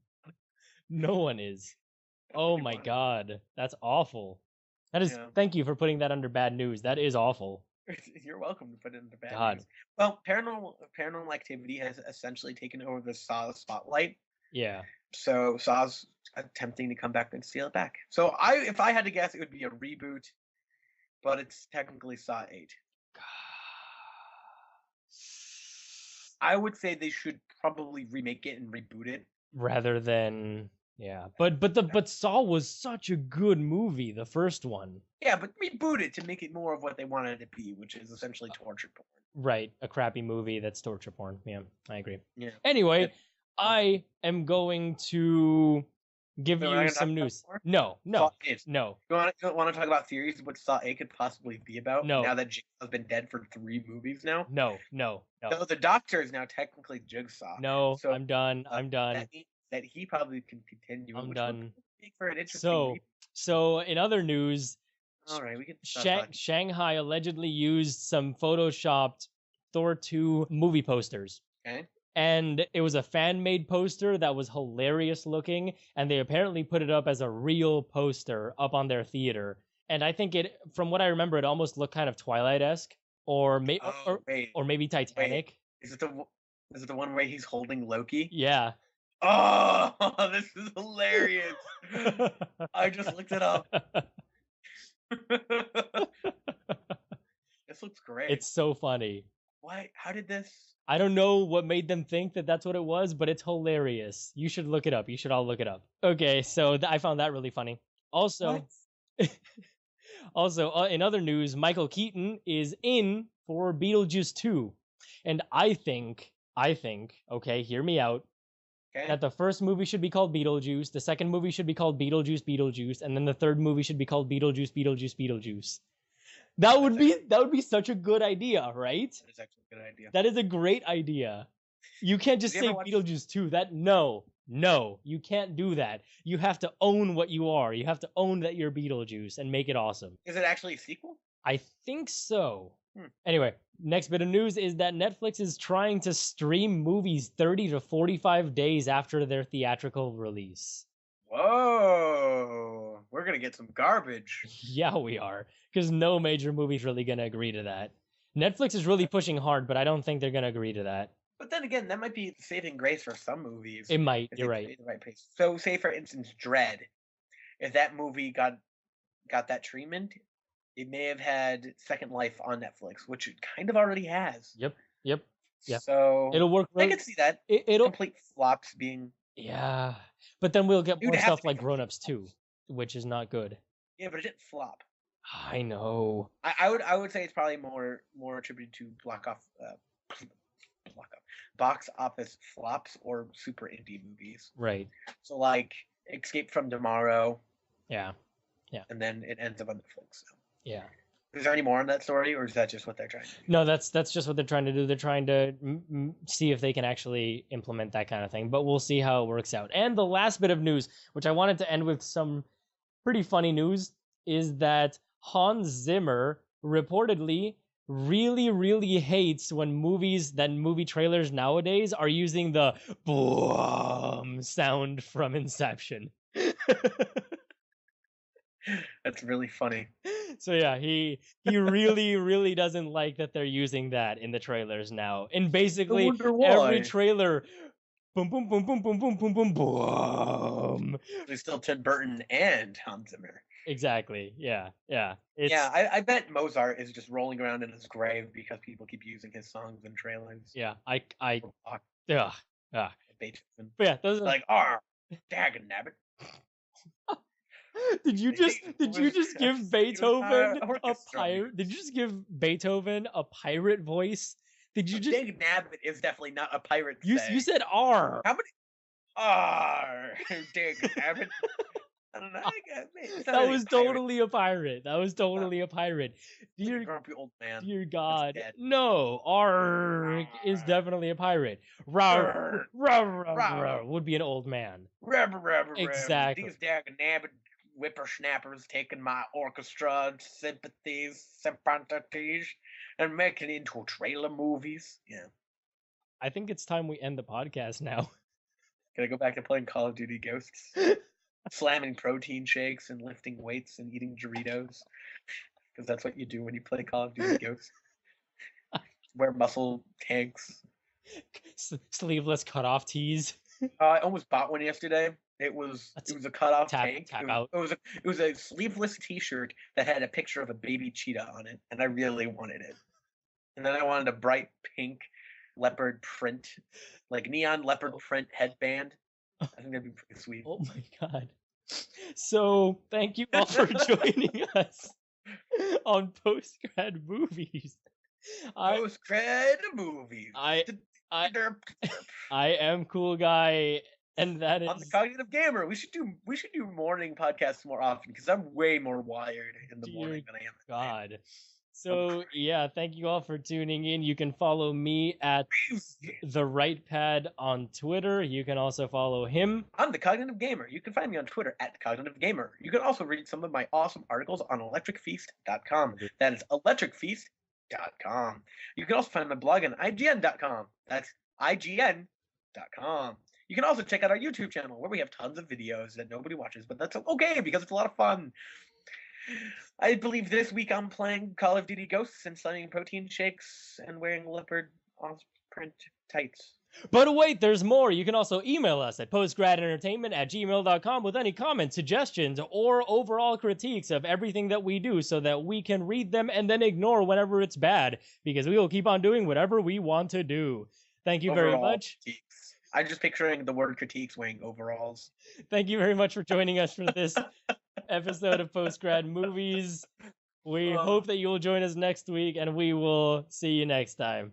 No one is. Oh my god. That's awful. That is. Thank you for putting that under bad news. That is awful. You're welcome to put it under bad news. Well, Paranormal Activity has essentially taken over the Saw spotlight Yeah. So Saw's attempting to come back and steal it back. So if I had to guess, it would be a reboot, but it's technically Saw 8. I would say they should probably remake it and reboot it. Rather than but Saw was such a good movie, the first one. Yeah, but reboot it to make it more of what they wanted it to be, which is essentially torture porn. Right, a crappy movie that's torture porn. Yeah, I agree. Yeah. Anyway, I am going to give So we're not you gonna talk some about news. Thor? No, Saw no, 8. no, You want to talk about theories of what Saw 8 could possibly be about? No. Now that Jigsaw's been dead for 3 movies now? no. So the Doctor is now technically Jigsaw. No, So, I'm done. I'm done. That means that he probably can continue. I'm which done. would make for an interesting So in other news, all right, we can stop talking. Shanghai allegedly used some photoshopped Thor 2 movie posters. Okay. And it was a fan-made poster that was hilarious looking, and they apparently put it up as a real poster up on their theater. And I think it, from what I remember, it almost looked kind of Twilight-esque, or maybe Titanic. Is it the one where he's holding Loki? Yeah. Oh, this is hilarious! I just looked it up. This looks great. It's so funny. Why? How did this? I don't know what made them think that that's what it was, but it's hilarious. You should look it up. You should all look it up. Okay, so I found that really funny. Also, in other news, Michael Keaton is in for Beetlejuice 2. And I think, okay, hear me out, that the first movie should be called Beetlejuice, the second movie should be called Beetlejuice, and then the third movie should be called Beetlejuice. That would be such a good idea, right? That is actually a good idea. That is a great idea. You can't just say Beetlejuice 2. No, you can't do that. You have to own what you are. You have to own that you're Beetlejuice and make it awesome. Is it actually a sequel? I think so. Anyway, next bit of news is that Netflix is trying to stream movies 30 to 45 days after their theatrical release. Whoa, we're going to get some garbage. Yeah, we are. Because no major movie's really going to agree to that. Netflix is really pushing hard, but I don't think they're going to agree to that. But then again, that might be saving grace for some movies. It might, you're right. The right pace. So, say for instance, Dread. If that movie got that treatment, it may have had second life on Netflix, which it kind of already has. Yep. So it'll work. I could see that. It'll complete flops being. Yeah, but then we'll get more stuff like Grown Ups 2, which is not good. Yeah, but it didn't flop. I know. I would say it's probably more attributed to box office flops or super indie movies. Right. So like Escape from Tomorrow. Yeah. And then it ends up on Netflix. So. Yeah. Is there any more on that story, or is that just what they're trying to do? No, that's just what they're trying to do. They're trying to see if they can actually implement that kind of thing, but we'll see how it works out. And the last bit of news, which I wanted to end with some pretty funny news, is that Hans Zimmer reportedly really hates when movie trailers nowadays are using the BRAAM sound from Inception. That's really funny. So yeah, he really doesn't like that they're using that in the trailers now. And basically every trailer, boom boom boom boom boom boom boom boom boom. There's still Tim Burton and Hans Zimmer. Exactly. Yeah. I bet Mozart is just rolling around in his grave because people keep using his songs in trailers. Yeah, Beethoven. But yeah, those are like, daggin' nabbit. Did you just give Beethoven a pirate? Did you just give Beethoven a pirate voice? Did you just? Daggin' nabbit is definitely not a pirate. You said R. How many R? Daggin' nabbit. I don't know. That was totally a pirate. Dear grumpy old man. Dear God. No, R is definitely a pirate. Rawr would be an old man. Exactly. These daggin' nabbit whippersnappers taking my orchestra sympathies and making it into trailer movies. Yeah. I think it's time we end the podcast now. Can I go back to playing Call of Duty Ghosts? Slamming protein shakes and lifting weights and eating Doritos. Because that's what you do when you play Call of Duty Ghosts. Wear muscle tanks. Sleeveless cutoff tees. I almost bought one yesterday. It was a cutoff tank. Tap out. It was a sleeveless T-shirt that had a picture of a baby cheetah on it, and I really wanted it. And then I wanted a bright pink leopard print, like neon leopard print headband. I think that'd be pretty sweet. Oh my god. So thank you all for joining us on PostGrad Movies. PostGrad Movies. I am Cool Guy, and that is I'm the Cognitive Gamer. We should do morning podcasts more often because I'm way more wired in the morning than I am at night. God. So yeah, thank you all for tuning in. You can follow me at the Right Pad on Twitter. You can also follow him. I'm the Cognitive Gamer. You can find me on Twitter at Cognitive Gamer. You can also read some of my awesome articles on electricfeast.com. That is electricfeast.com. You can also find my blog on IGN.com. That's IGN.com. You can also check out our YouTube channel where we have tons of videos that nobody watches, but that's okay because it's a lot of fun. I believe this week I'm playing Call of Duty Ghosts and selling protein shakes and wearing leopard print tights. But wait, there's more. You can also email us at postgradentertainment@gmail.com with any comments, suggestions, or overall critiques of everything that we do so that we can read them and then ignore whenever it's bad, because we will keep on doing whatever we want to do. Thank you very much. Critiques. I'm just picturing the word critiques wearing overalls. Thank you very much for joining us for this episode of PostGrad Movies. We hope that you will join us next week, and we will see you next time.